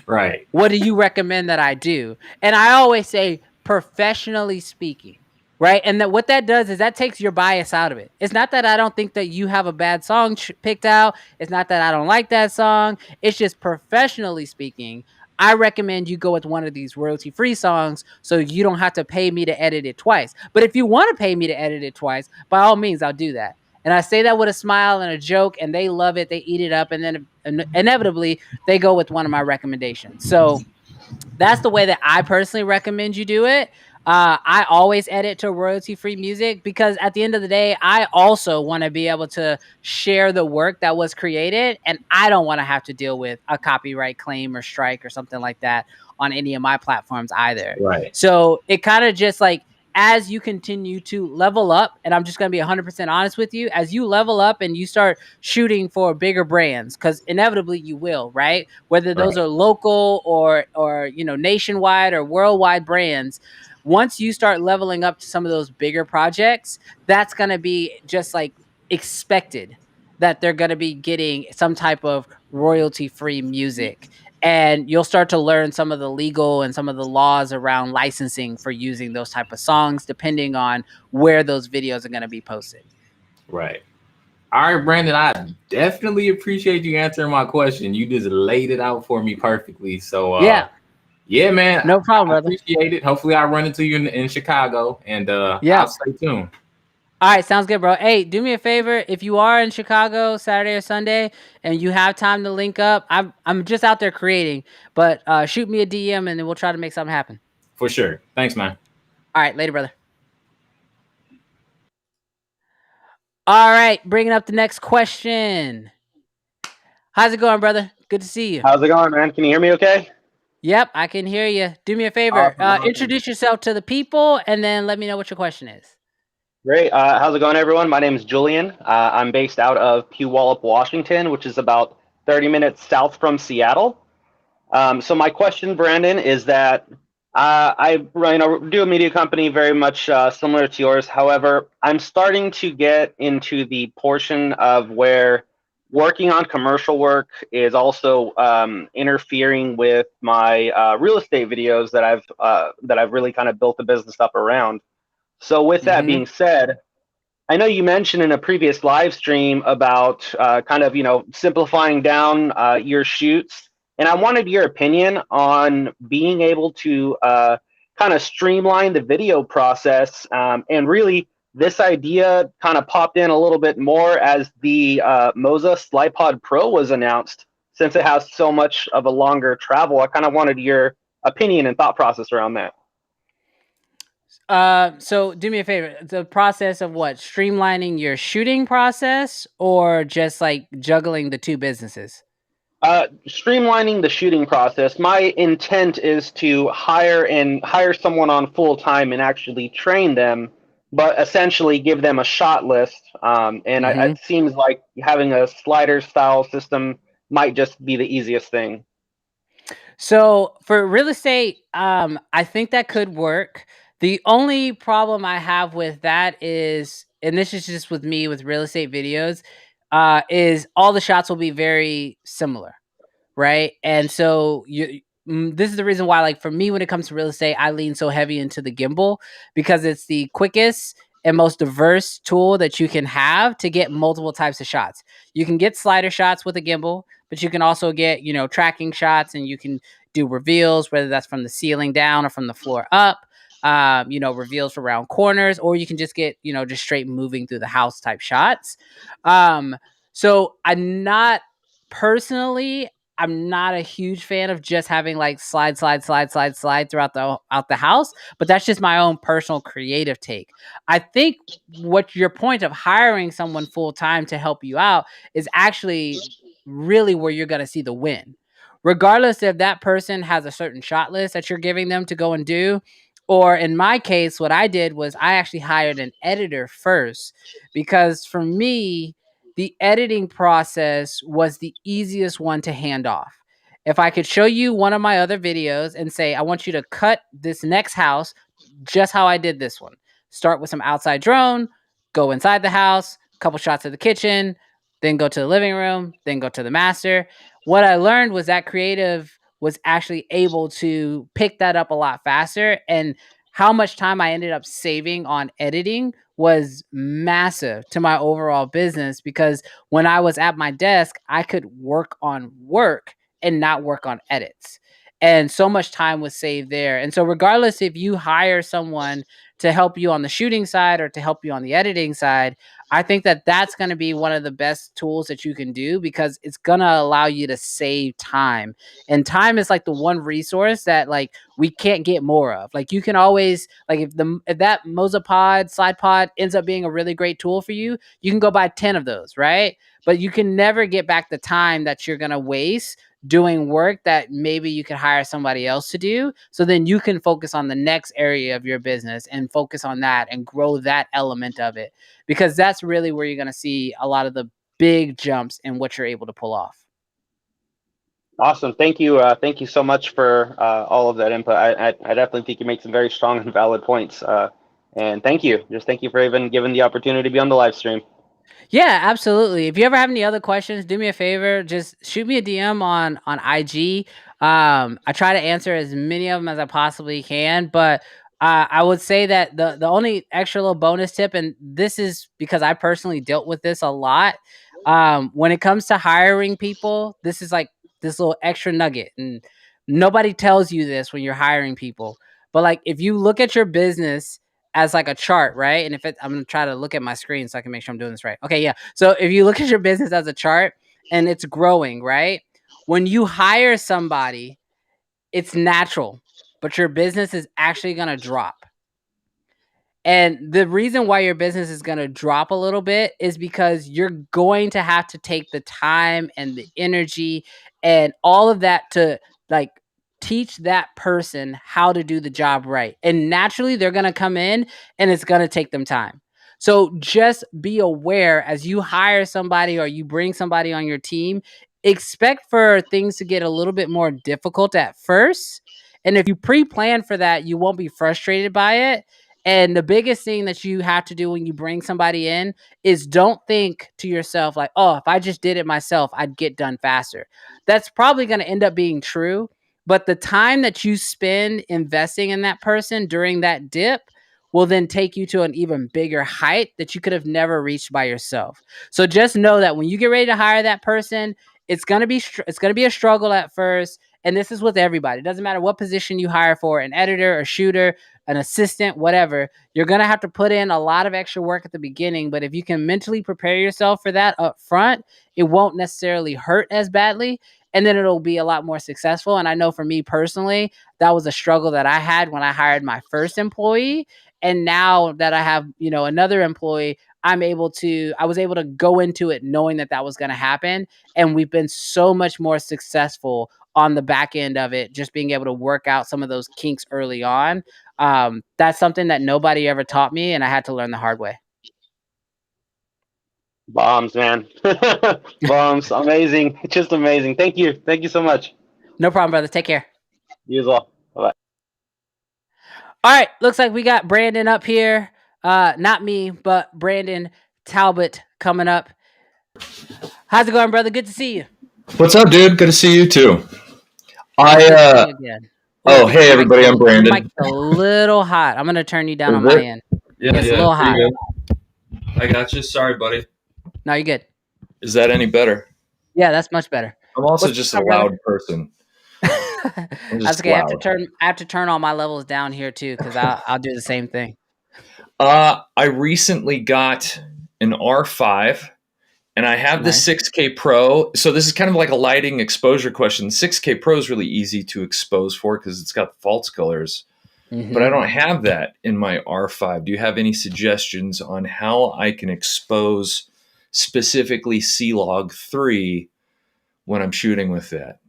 [SPEAKER 6] Right.
[SPEAKER 1] What do you recommend that I do? And I always say, professionally speaking, right? And that what that does is that takes your bias out of it. It's not that I don't think that you have a bad song picked out. It's not that I don't like that song. It's just professionally speaking, I recommend you go with one of these royalty-free songs so you don't have to pay me to edit it twice. But if you want to pay me to edit it twice, by all means, I'll do that. And I say that with a smile and a joke, and they love it. They eat it up, and then inevitably they go with one of my recommendations. So that's the way that I personally recommend you do it. I always edit to royalty-free music because at the end of the day, I also want to be able to share the work that was created, and I don't want to have to deal with a copyright claim or strike or something like that on any of my platforms either.
[SPEAKER 6] Right.
[SPEAKER 1] So it kind of just like, as you continue to level up, and I'm just going to be 100% honest with you, as you level up and you start shooting for bigger brands, because inevitably you will, right? Whether those are local or you know, nationwide or worldwide brands, once you start leveling up to some of those bigger projects, that's going to be just like expected that they're going to be getting some type of royalty-free music. And you'll start to learn some of the legal and some of the laws around licensing for using those type of songs, depending on where those videos are going to be posted.
[SPEAKER 6] Right. All right, Brandon, I definitely appreciate you answering my question. You just laid it out for me perfectly. So yeah, man.
[SPEAKER 1] No problem, brother.
[SPEAKER 6] Appreciate it. Hopefully I run into you in Chicago, and I'll stay tuned.
[SPEAKER 1] All right, sounds good, bro. Hey, do me a favor. If you are in Chicago Saturday or Sunday and you have time to link up, I'm just out there creating, but shoot me a DM and then we'll try to make something happen.
[SPEAKER 6] For sure. Thanks, man.
[SPEAKER 1] All right, later, brother. All right, bringing up the next question. How's it going, brother? Good to see you.
[SPEAKER 7] How's it going, man? Can you hear me okay?
[SPEAKER 1] Yep, I can hear you. Do me a favor.
[SPEAKER 7] Awesome.
[SPEAKER 1] Introduce yourself to the people and then let me know what your question is.
[SPEAKER 7] Great. How's it going, everyone? My name is Julian. I'm based out of Puyallup, Washington, which is about 30 minutes south from Seattle. So my question, Brandon, is that I do a media company very much similar to yours. However, I'm starting to get into the portion of where working on commercial work is also interfering with my real estate videos that I've really kind of built the business up around. So with that being said, I know you mentioned in a previous live stream about kind of, simplifying down your shoots. And I wanted your opinion on being able to kind of streamline the video process and really this idea kind of popped in a little bit more as the Moza SlidePod Pro was announced. Since it has so much of a longer travel, I kind of wanted your opinion and thought process around that.
[SPEAKER 1] So do me a favor. The process of what? Streamlining your shooting process, or just like juggling the two businesses?
[SPEAKER 7] Streamlining the shooting process. My intent is to hire someone on full time and actually train them, but essentially give them a shot list. It seems like having a slider style system might just be the easiest thing.
[SPEAKER 1] So for real estate, I think that could work. The only problem I have with that is, and this is just with me with real estate videos, is all the shots will be very similar, right? And so this is the reason why, like for me, when it comes to real estate, I lean so heavy into the gimbal, because it's the quickest and most diverse tool that you can have to get multiple types of shots. You can get slider shots with a gimbal, but you can also get, tracking shots, and you can do reveals, whether that's from the ceiling down or from the floor up. Reveals around corners, or you can just get, just straight moving through the house type shots. So I'm not a huge fan of just having like slide throughout the house, but that's just my own personal creative take. I think what your point of hiring someone full time to help you out is actually really where you're going to see the win. Regardless if that person has a certain shot list that you're giving them to go and do, or in my case, what I did was I actually hired an editor first, because for me, the editing process was the easiest one to hand off. If I could show you one of my other videos and say, I want you to cut this next house just how I did this one. Start with some outside drone, go inside the house, couple shots of the kitchen, then go to the living room, then go to the master. What I learned was that creative was actually able to pick that up a lot faster, and how much time I ended up saving on editing was massive to my overall business, because when I was at my desk, I could work on work and not work on edits. And so much time was saved there. And so regardless if you hire someone to help you on the shooting side or to help you on the editing side, I think that that's going to be one of the best tools that you can do, because it's going to allow you to save time. And time is like the one resource that like we can't get more of. Like you can always, like if that Moza pod, slide pod ends up being a really great tool for you, you can go buy 10 of those, right? But you can never get back the time that you're going to waste doing work that maybe you could hire somebody else to do. So then you can focus on the next area of your business and focus on that and grow that element of it, because that's really where you're going to see a lot of the big jumps in what you're able to pull off.
[SPEAKER 7] Awesome. Thank you. Thank you so much for all of that input. I definitely think you make some very strong and valid points. And thank you. Just thank you for even giving the opportunity to be on the live stream.
[SPEAKER 1] Yeah, absolutely. If you ever have any other questions, do me a favor. Just shoot me a DM on IG. I try to answer as many of them as I possibly can, but I would say that the only extra little bonus tip, and this is because I personally dealt with this a lot, when it comes to hiring people, this is like this little extra nugget, and nobody tells you this when you're hiring people. But like if you look at your business as like a chart, right? And I'm going to try to look at my screen so I can make sure I'm doing this right. Okay, yeah. So if you look at your business as a chart and it's growing, right? When you hire somebody, it's natural, but your business is actually going to drop. And the reason why your business is going to drop a little bit is because you're going to have to take the time and the energy and all of that to like teach that person how to do the job right. And naturally, they're going to come in and it's going to take them time. So just be aware as you hire somebody or you bring somebody on your team, expect for things to get a little bit more difficult at first. And if you pre-plan for that, you won't be frustrated by it. And the biggest thing that you have to do when you bring somebody in is don't think to yourself like, oh, if I just did it myself, I'd get done faster. That's probably going to end up being true. But the time that you spend investing in that person during that dip will then take you to an even bigger height that you could have never reached by yourself. So just know that when you get ready to hire that person, it's going to be a struggle at first. and this is with everybody. It doesn't matter what position you hire for, an editor, a shooter, an assistant, whatever, you're going to have to put in a lot of extra work at the beginning. But if you can mentally prepare yourself for that up front, it won't necessarily hurt as badly. And then it'll be a lot more successful. And I know for me personally, that was a struggle that I had when I hired my first employee. And now that I have, another employee, I was able to go into it knowing that was going to happen. And we've been so much more successful on the back end of it, just being able to work out some of those kinks early on. That's something that nobody ever taught me, and I had to learn the hard way.
[SPEAKER 7] Bombs, man. Bombs. Amazing. Just amazing. Thank you. Thank you so much.
[SPEAKER 1] No problem, brother. Take care.
[SPEAKER 7] You as well. Bye-bye.
[SPEAKER 1] All right. Looks like we got Brandon up here. Not me, but Brandon Talbot coming up. How's it going, brother? Good to see you.
[SPEAKER 8] What's up, dude? Good to see you too. Hey everybody, I'm Brandon.
[SPEAKER 1] Your mic's a little hot. I'm gonna turn you down on my end.
[SPEAKER 8] Yeah,
[SPEAKER 1] it's a little hot.
[SPEAKER 8] I got you. Sorry, buddy.
[SPEAKER 1] No, you're good.
[SPEAKER 8] Is that any better?
[SPEAKER 1] Yeah, that's much better.
[SPEAKER 8] I'm also just a loud person.
[SPEAKER 1] That's okay. Loud. I have to turn all my levels down here too, because I'll do the same thing.
[SPEAKER 8] I recently got an R5. And I have the 6K Pro. So this is kind of like a lighting exposure question. 6K Pro is really easy to expose for because it's got false colors. Mm-hmm. But I don't have that in my R5. Do you have any suggestions on how I can expose specifically C-Log 3 when I'm shooting with that?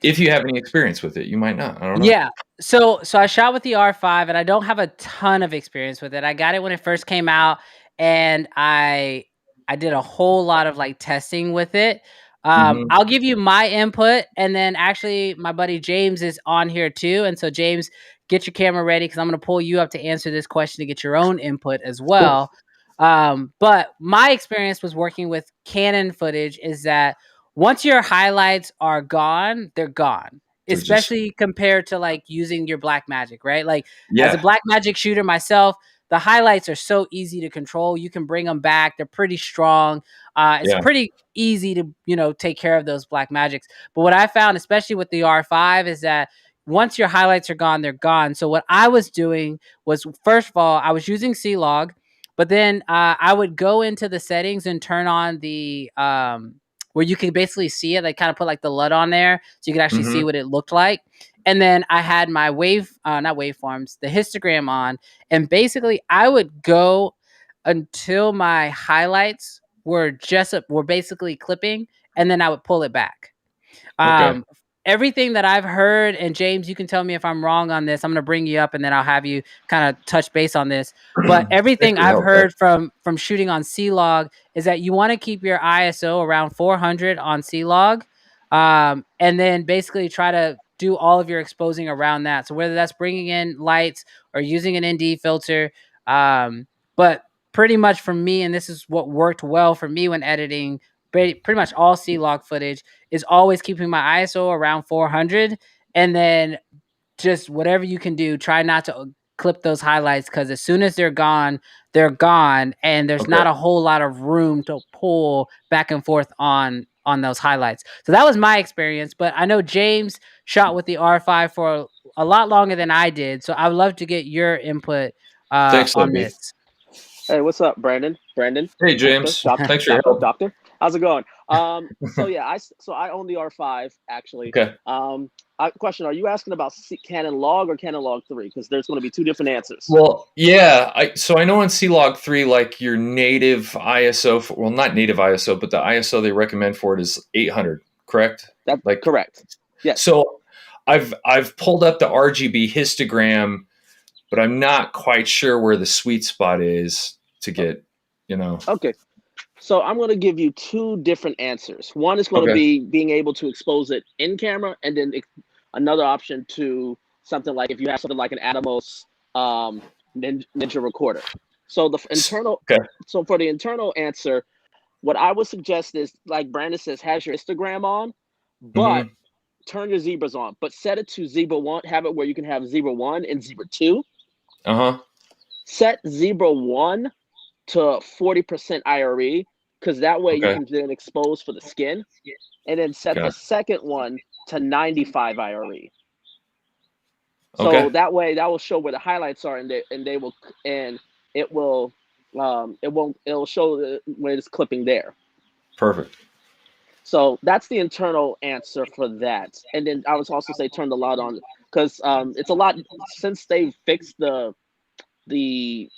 [SPEAKER 8] If you have any experience with it, you might not. I don't know.
[SPEAKER 1] Yeah. So I shot with the R5 and I don't have a ton of experience with it. I got it when it first came out and I did a whole lot of testing with it. I'll give you my input, and then actually my buddy James is on here too. And so James, get your camera ready because I'm going to pull you up to answer this question to get your own input as well. But my experience was working with Canon footage is that once your highlights are gone, they're gone. Especially compared to using your Blackmagic, right? As a Blackmagic shooter myself, the highlights are so easy to control. You can bring them back. They're pretty strong. It's pretty easy to, take care of those Blackmagics. But what I found, especially with the R5, is that once your highlights are gone, they're gone. So what I was doing was, first of all, I was using C-Log, but then I would go into the settings and turn on the where you can basically see it. They kind of put the LUT on there so you can actually see what it looked like. And then I had my not waveforms, the histogram on. And basically I would go until my highlights were basically clipping, and then I would pull it back. Everything that I've heard, and James, you can tell me if I'm wrong on this. I'm going to bring you up and then I'll have you kind of touch base on this. But everything I've heard from shooting on C-Log is that you want to keep your ISO around 400 on C-Log, and then basically try to do all of your exposing around that. So whether that's bringing in lights or using an ND filter, but pretty much for me, and this is what worked well for me when editing pretty much all C-Log footage, is always keeping my ISO around 400, and then just whatever you can do, try not to clip those highlights, because as soon as they're gone, and there's not a whole lot of room to pull back and forth on those highlights. So that was my experience, but I know James shot with the R5 for a lot longer than I did, so I would love to get your input on this.
[SPEAKER 9] Hey, what's up, Brandon?
[SPEAKER 8] Hey, James. Thanks for your help.
[SPEAKER 9] Doctor. How's it going? So I own the R5 actually.
[SPEAKER 8] Okay.
[SPEAKER 9] Question: are you asking about Canon Log or Canon Log 3? Because there's going to be two different answers.
[SPEAKER 8] Well, yeah. I know on C-Log 3, your native ISO, well, not native ISO, but the ISO they recommend for it is 800. Correct?
[SPEAKER 9] That's correct. Yes.
[SPEAKER 8] So I've pulled up the RGB histogram, but I'm not quite sure where the sweet spot is to get,
[SPEAKER 9] Okay. So I'm going to give you two different answers. One is going to be being able to expose it in camera, and then another option to something like if you have something like an Atomos Ninja recorder. So so for the internal answer, what I would suggest is, like Brandon says, has your histogram on, but turn your zebras on, but set it to zebra 1. Have it where you can have zebra 1 and zebra 2. Set zebra 1 to 40% IRE, because that way you can then expose for the skin, and then set the second one to 95 IRE. So
[SPEAKER 8] Okay.
[SPEAKER 9] that way, that will show where the highlights are, and it will it'll show where it's clipping there.
[SPEAKER 8] Perfect.
[SPEAKER 9] So that's the internal answer for that. And then I would also say turn the light on, because it's a lot since they fixed the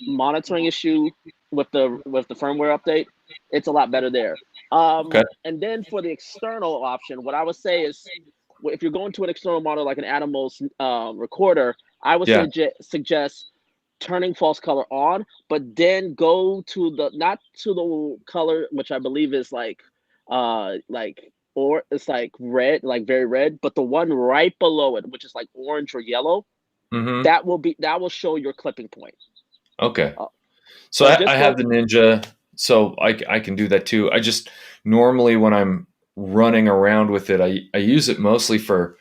[SPEAKER 9] monitoring issue with the firmware update. It's a lot better there.
[SPEAKER 8] Okay.
[SPEAKER 9] And then for the external option, what I would say is, if you're going to an external monitor like an Atomos recorder, I would suggest turning false color on, but then go to not to the color, which I believe is or it's like red, like very red, but the one right below it, which is like orange or yellow, that will show your clipping point.
[SPEAKER 8] Okay. So I have the Ninja, so I can do that too. I just normally, when I'm running around with it, I use it mostly for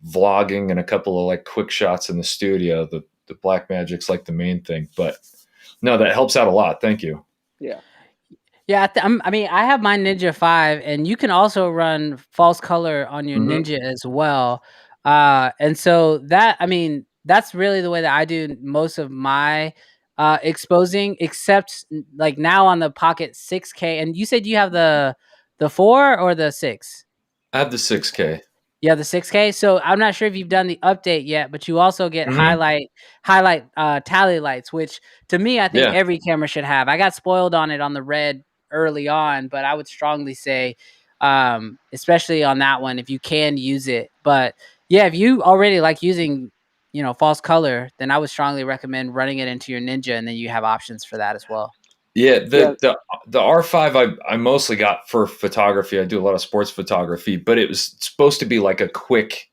[SPEAKER 8] vlogging and a couple of like quick shots in the studio. The Blackmagic's like the main thing, but no, that helps out a lot. Thank you.
[SPEAKER 9] Yeah.
[SPEAKER 1] Yeah, I mean, I have my Ninja 5, and you can also run false color on your Ninja as well. And so that, I mean, that's really the way that I do most of my exposing, except like now on the Pocket 6K. And you said you have the 4 or the 6?
[SPEAKER 8] I have the 6K.
[SPEAKER 1] Yeah, the 6K. So I'm not sure if you've done the update yet, but you also get highlight tally lights, which to me, I think every camera should have. I got spoiled on it on the red early on, but I would strongly say, especially on that one, if you can use it. But yeah, if you already like using, false color, then I would strongly recommend running it into your Ninja, and then you have options for that as well.
[SPEAKER 8] Yeah, the R5 I mostly got for photography. I do a lot of sports photography, but it was supposed to be like a quick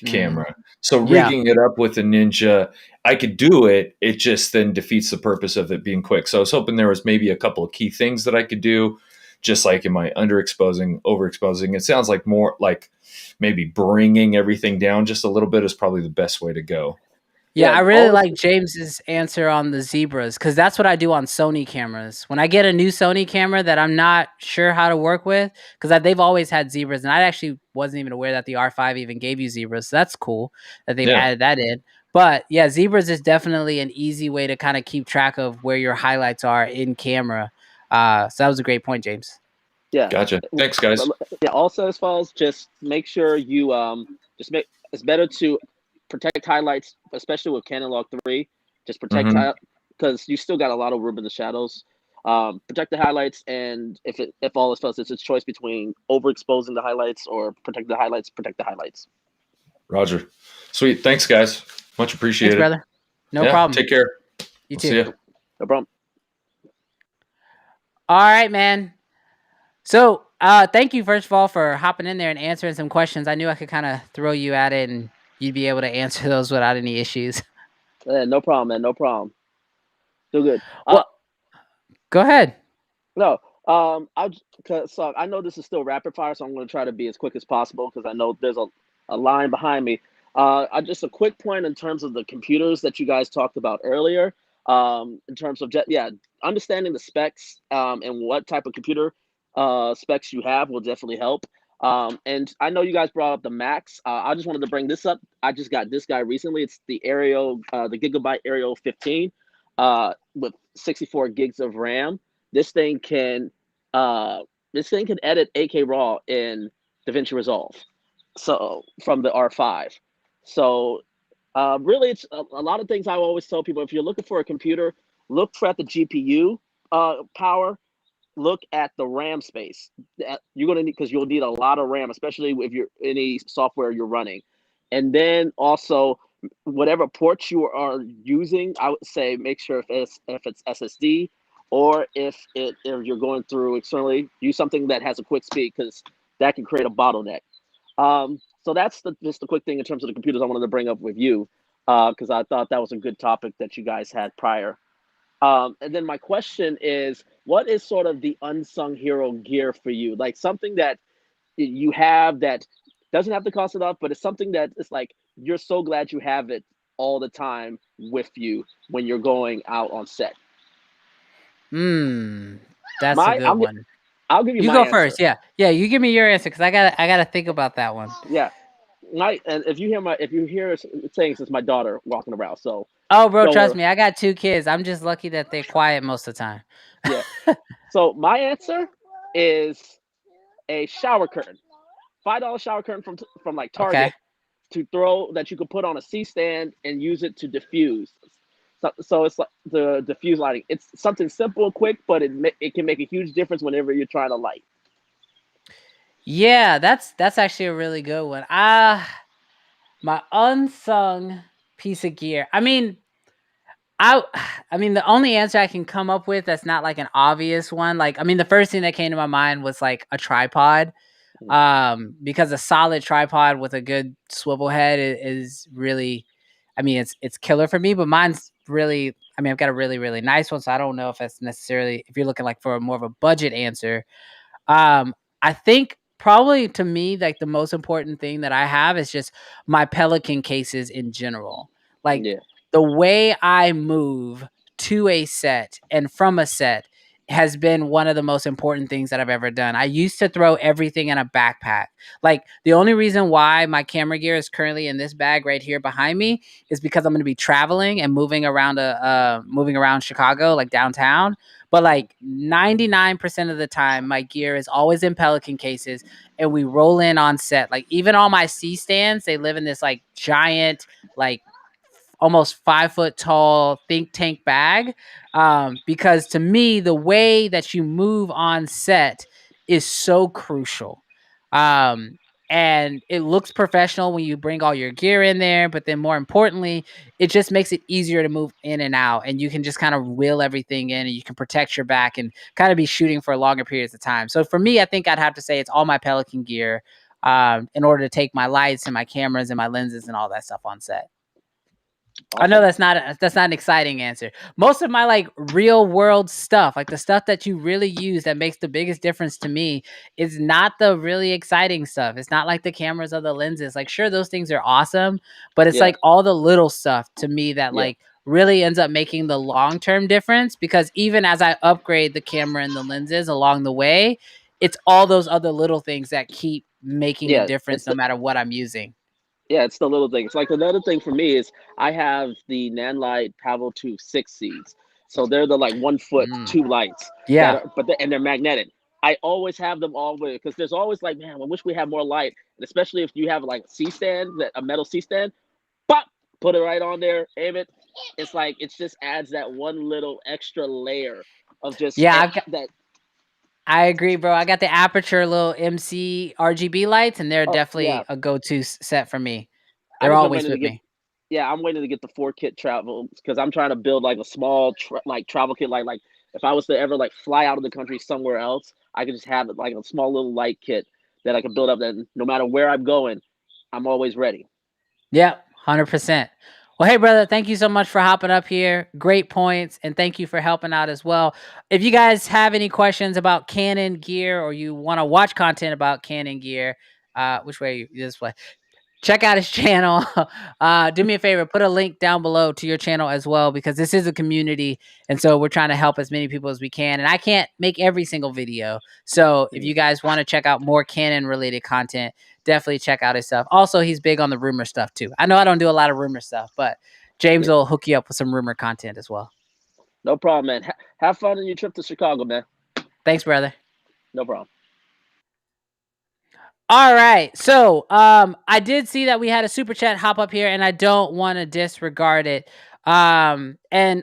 [SPEAKER 8] camera. So rigging it up with a Ninja, I could do it. It just then defeats the purpose of it being quick. So I was hoping there was maybe a couple of key things that I could do, just like in my underexposing, overexposing. It sounds like more like maybe bringing everything down just a little bit is probably the best way to go.
[SPEAKER 1] Yeah, I really like James's answer on the zebras, because that's what I do on Sony cameras. When I get a new Sony camera that I'm not sure how to work with, because they've always had zebras, and I actually wasn't even aware that the R5 even gave you zebras. So that's cool that they've added that in. But yeah, zebras is definitely an easy way to kind of keep track of where your highlights are in camera. So that was a great point, James.
[SPEAKER 9] Yeah.
[SPEAKER 8] Gotcha. Thanks, guys.
[SPEAKER 9] Yeah. Also, as far as just make sure you it's better to protect highlights, especially with Canon Log 3. Just protect because you still got a lot of room in the shadows. Protect the highlights, and if all is else, it's a choice between overexposing the highlights or protect the highlights.
[SPEAKER 8] Roger. Sweet. Thanks, guys. Much appreciated.
[SPEAKER 1] Thanks, brother. No problem.
[SPEAKER 8] Take care.
[SPEAKER 1] You too.
[SPEAKER 8] See ya.
[SPEAKER 9] No problem.
[SPEAKER 1] All right, man. So thank you, first of all, for hopping in there and answering some questions. I knew I could kind of throw you at it, and you'd be able to answer those without any issues.
[SPEAKER 9] Yeah, no problem, man. No problem. Still good.
[SPEAKER 1] Well, go ahead.
[SPEAKER 9] No, so I know this is still rapid fire, so I'm going to try to be as quick as possible because I know there's a line behind me. Just a quick point in terms of the computers that you guys talked about earlier. In terms of understanding the specs and what type of computer specs you have will definitely help. And I know you guys brought up the Macs. I just wanted to bring this up. I just got this guy recently. It's the the Gigabyte Aerial 15 with 64 gigs of RAM. This thing can edit 8K RAW in DaVinci Resolve. So from the R5. So really, it's a lot of things I always tell people. If you're looking for a computer, look for the GPU power. Look at the RAM space that you're going to need, because you'll need a lot of RAM, especially if you're any software you're running. And then also, whatever ports you are using, I would say make sure if it's SSD, or if you're going through externally, use something that has a quick speed, because that can create a bottleneck. So that's just the quick thing in terms of the computers I wanted to bring up with you, because I thought that was a good topic that you guys had prior. And then my question is, what is sort of the unsung hero gear for you? Like something that you have that doesn't have to cost enough, but it's something that is like, you're so glad you have it all the time with you when you're going out on set.
[SPEAKER 1] That's a good one.
[SPEAKER 9] I'll give you my
[SPEAKER 1] go
[SPEAKER 9] answer.
[SPEAKER 1] first. Yeah. You give me your answer because I gotta think about that one.
[SPEAKER 9] Yeah. And if you hear saying, it's my daughter walking around. So.
[SPEAKER 1] Oh, bro, trust me, I got 2 kids. I'm just lucky that they're quiet most of the time.
[SPEAKER 9] Yeah. So my answer is a shower curtain, $5 shower curtain from like Target to throw that you could put on a C-stand and use it to diffuse. So it's like the diffuse lighting. It's something simple, quick, but it can make a huge difference whenever you're trying to light.
[SPEAKER 1] Yeah, that's actually a really good one. My unsung piece of gear. I mean, the only answer I can come up with that's not like an obvious one. Like, I mean, the first thing that came to my mind was like a tripod. Because a solid tripod with a good swivel head is really, I mean, it's killer for me, but mine's really, I mean, I've got a really, really nice one. So I don't know if that's necessarily, if you're looking like for more of a budget answer. I think probably to me, like the most important thing that I have is just my Pelican cases in general. Like the way I move to a set and from a set has been one of the most important things that I've ever done. I used to throw everything in a backpack. Like the only reason why my camera gear is currently in this bag right here behind me is because I'm going to be traveling and moving around Chicago, like downtown. But like 99% of the time, my gear is always in Pelican cases and we roll in on set. Like even all my C-stands, they live in this like giant, like almost 5 foot tall think tank bag. Because to me, the way that you move on set is so crucial. And it looks professional when you bring all your gear in there, but then more importantly, it just makes it easier to move in and out, and you can just kind of wheel everything in, and you can protect your back and kind of be shooting for longer periods of time. So for me, I think I'd have to say it's all my Pelican gear in order to take my lights and my cameras and my lenses and all that stuff on set. Awesome. I know that's not an exciting answer. Most of my like real world stuff, like the stuff that you really use that makes the biggest difference to me, is not the really exciting stuff. It's not like the cameras or the lenses. Like sure, those things are awesome, but it's like all the little stuff to me that like really ends up making the long-term difference, because even as I upgrade the camera and the lenses along the way, it's all those other little things that keep making a difference no matter what I'm using.
[SPEAKER 9] Yeah, it's the little things. Like another thing for me is I have the Nanlite Pavel 2 6Cs. So they're the like 1 foot 2 lights.
[SPEAKER 1] Yeah.
[SPEAKER 9] And they're magnetic. I always have them all with, because there's always like, man, I wish we had more light. And especially if you have like C-stand, a metal C-stand, pop, put it right on there, aim it. It's like, it just adds that one little extra layer of just that.
[SPEAKER 1] I agree, bro. I got the Aperture little MC RGB lights, and they're definitely a go-to set for me. They're always with me.
[SPEAKER 9] Yeah, I'm waiting to get the 4-kit travel, because I'm trying to build like a small travel kit. Like if I was to ever like fly out of the country somewhere else, I could just have like a small little light kit that I can build up. Then no matter where I'm going, I'm always ready.
[SPEAKER 1] Yeah, 100%. Well, hey, brother, thank you so much for hopping up here. Great points, and thank you for helping out as well. If you guys have any questions about Canon gear, or you want to watch content about Canon gear, which way? This way. Check out his channel. Do me a favor, put a link down below to your channel as well, because this is a community, and so we're trying to help as many people as we can. And I can't make every single video, so if you guys want to check out more Canon related content, definitely check out his stuff. Also, he's big on the rumor stuff too. I know I don't do a lot of rumor stuff, but James will hook you up with some rumor content as well.
[SPEAKER 9] No problem, man. Have fun on your trip to Chicago, man.
[SPEAKER 1] Thanks, brother.
[SPEAKER 9] No problem.
[SPEAKER 1] All right. So I did see that we had a super chat hop up here, and I don't want to disregard it. And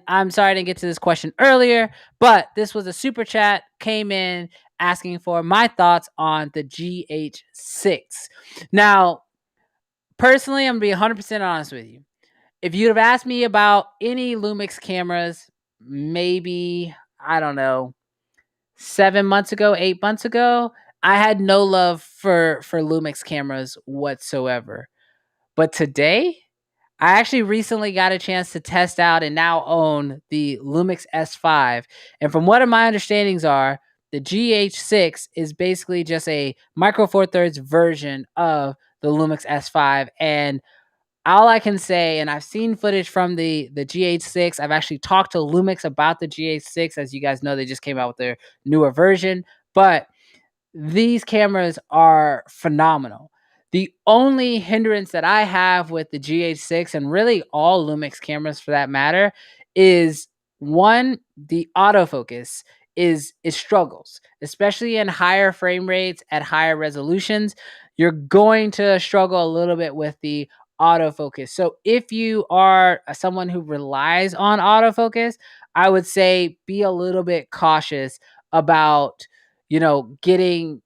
[SPEAKER 1] I'm sorry I didn't get to this question earlier, but this was a super chat, came in asking for my thoughts on the GH6. Now, personally, I'm going to be 100% honest with you. If you'd have asked me about any Lumix cameras, maybe, I don't know, 7 months ago, 8 months ago, I had no love for Lumix cameras whatsoever. But today, I actually recently got a chance to test out and now own the Lumix S5. And from what my understandings are, the GH6 is basically just a Micro Four Thirds version of the Lumix S5. And all I can say, and I've seen footage from the GH6. I've actually talked to Lumix about the GH6. As you guys know, they just came out with their newer version. But these cameras are phenomenal. The only hindrance that I have with the GH6 and really all Lumix cameras for that matter is one, the autofocus is it struggles, especially in higher frame rates at higher resolutions. You're going to struggle a little bit with the autofocus. So if you are someone who relies on autofocus, I would say be a little bit cautious about, getting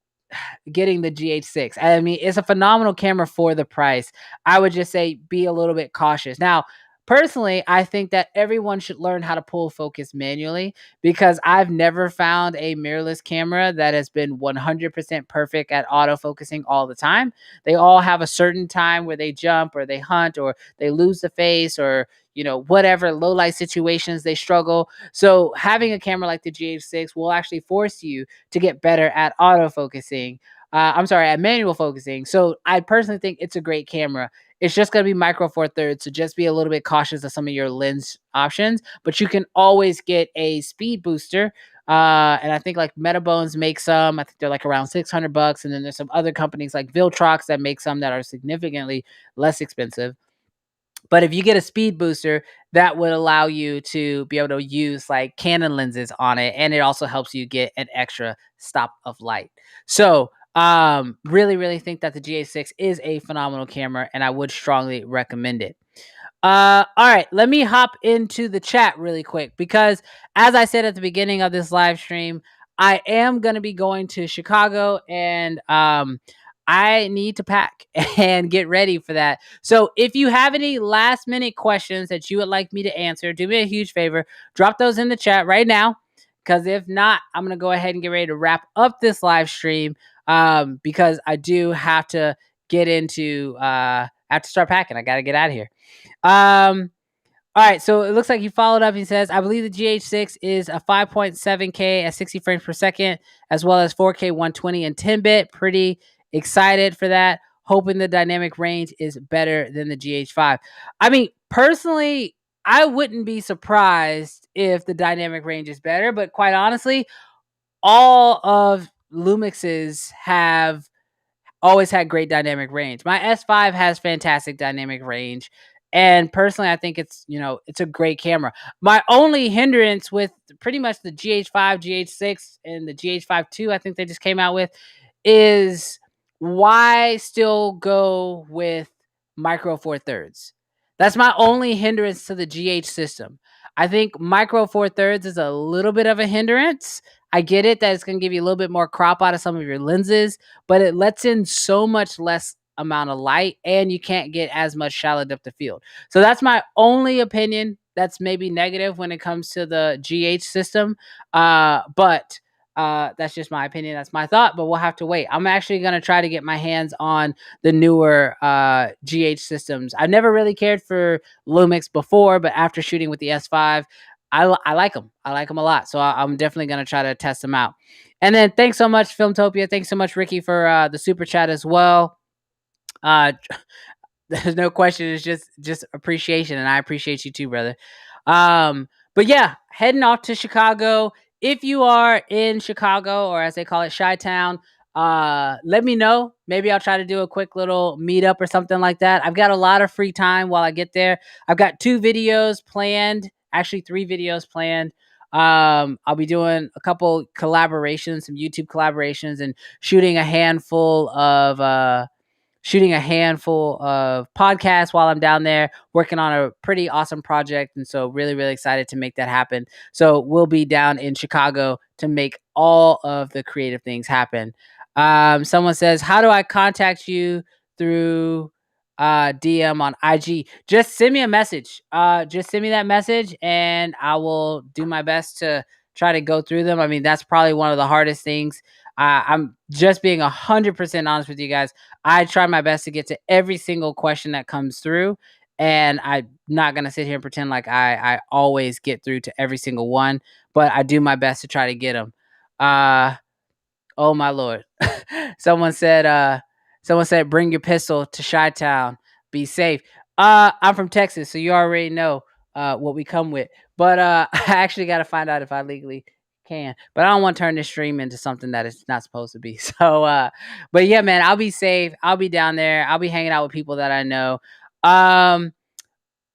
[SPEAKER 1] the GH6. I mean, it's a phenomenal camera for the price. I would just say be a little bit cautious. Now, personally, I think that everyone should learn how to pull focus manually because I've never found a mirrorless camera that has been 100% perfect at autofocusing all the time. They all have a certain time where they jump or they hunt or they lose the face or whatever low light situations they struggle. So having a camera like the GH6 will actually force you to get better at autofocusing. At manual focusing. So I personally think it's a great camera. It's just going to be micro four thirds. So just be a little bit cautious of some of your lens options, but you can always get a speed booster. And I think like Metabones make some, I think they're like around $600. And then there's some other companies like Viltrox that make some that are significantly less expensive. But if you get a speed booster, that would allow you to be able to use like Canon lenses on it. And it also helps you get an extra stop of light. So really, really think that the GH6 is a phenomenal camera and I would strongly recommend it. All right, let me hop into the chat really quick because as I said at the beginning of this live stream, I am going to be going to Chicago and I need to pack and get ready for that. So if you have any last minute questions that you would like me to answer, do me a huge favor, drop those in the chat right now. Because if not, I'm going to go ahead and get ready to wrap up this live stream because I do have to get into, I have to start packing. I got to get out of here. All right, so it looks like he followed up. He says, I believe the GH6 is a 5.7K at 60 frames per second, as well as 4K 120 and 10-bit. Pretty excited for that. Hoping the dynamic range is better than the GH5. I mean, personally, I wouldn't be surprised if the dynamic range is better, but quite honestly, all of Lumix's have always had great dynamic range. My S5 has fantastic dynamic range. And personally, I think it's a great camera. My only hindrance with pretty much the GH5, GH6, and the GH5 II, I think they just came out with, is why still go with micro four thirds? That's my only hindrance to the GH system. I think micro four thirds is a little bit of a hindrance. I get it that it's going to give you a little bit more crop out of some of your lenses, but it lets in so much less amount of light and you can't get as much shallow depth of field. So that's my only opinion. That's maybe negative when it comes to the GH system. But that's just my opinion. That's my thought, but we'll have to wait. I'm actually going to try to get my hands on the newer GH systems. I've never really cared for Lumix before, but after shooting with the S5, I like them. I like them a lot. So I'm definitely going to try to test them out. And then thanks so much, Filmtopia. Thanks so much, Ricky, for the super chat as well. There's no question. It's just appreciation. And I appreciate you too, brother. But yeah, heading off to Chicago. If you are in Chicago, or as they call it, Chi-Town, let me know. Maybe I'll try to do a quick little meetup or something like that. I've got a lot of free time while I get there. I've got 2 videos planned, actually 3 videos planned. I'll be doing a couple collaborations, some YouTube collaborations, and shooting a handful of podcasts while I'm down there working on a pretty awesome project. And so really, really excited to make that happen. So we'll be down in Chicago to make all of the creative things happen. Someone says, how do I contact you through DM on IG? Just send me a message. Just send me that message and I will do my best to try to go through them. I mean, that's probably one of the hardest things. I'm just being 100% honest with you guys. I try my best to get to every single question that comes through, and I'm not going to sit here and pretend like I always get through to every single one, but I do my best to try to get them. Oh my Lord. Someone said, bring your pistol to Chi-Town. Be safe. I'm from Texas, so you already know what we come with. But I actually got to find out if I legally can, but I don't want to turn this stream into something that it's not supposed to be. So, but yeah, man, I'll be safe. I'll be down there. I'll be hanging out with people that I know.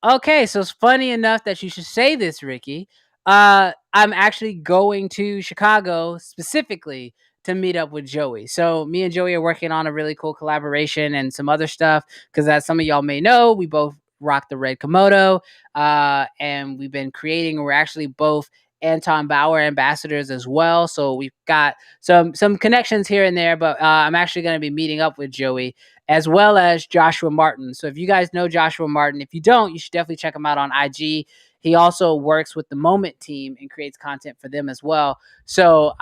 [SPEAKER 1] Okay, so it's funny enough that you should say this, Ricky. I'm actually going to Chicago specifically to meet up with Joey. So me and Joey are working on a really cool collaboration and some other stuff. Because as some of y'all may know, we both rock the red Komodo, and we've been creating. We're actually both Anton Bauer ambassadors as well. So we've got some connections here and there. But I'm actually going to be meeting up with Joey as well as Joshua Martin. So if you guys know Joshua Martin, if you don't, you should definitely check him out on IG. He also works with the Moment team and creates content for them as well. So,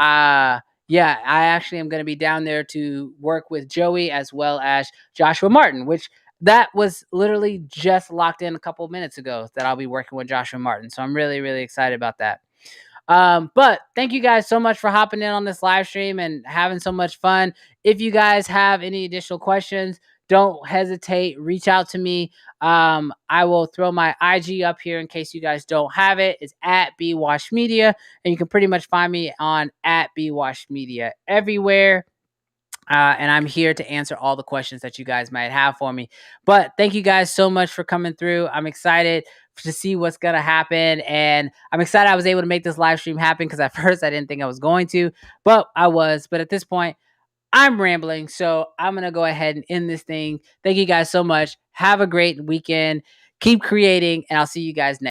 [SPEAKER 1] yeah, I actually am going to be down there to work with Joey as well as Joshua Martin, which that was literally just locked in a couple of minutes ago that I'll be working with Joshua Martin. So I'm really, really excited about that. But thank you guys so much for hopping in on this live stream and having so much fun. If you guys have any additional questions, don't hesitate. Reach out to me. I will throw my IG up here in case you guys don't have it. It's at BWashMedia, and you can pretty much find me on at BWashMedia everywhere. And I'm here to answer all the questions that you guys might have for me. But thank you guys so much for coming through. I'm excited to see what's going to happen. And I'm excited I was able to make this live stream happen because at first I didn't think I was going to, but I was. But at this point, I'm rambling. So I'm going to go ahead and end this thing. Thank you guys so much. Have a great weekend. Keep creating, and I'll see you guys next.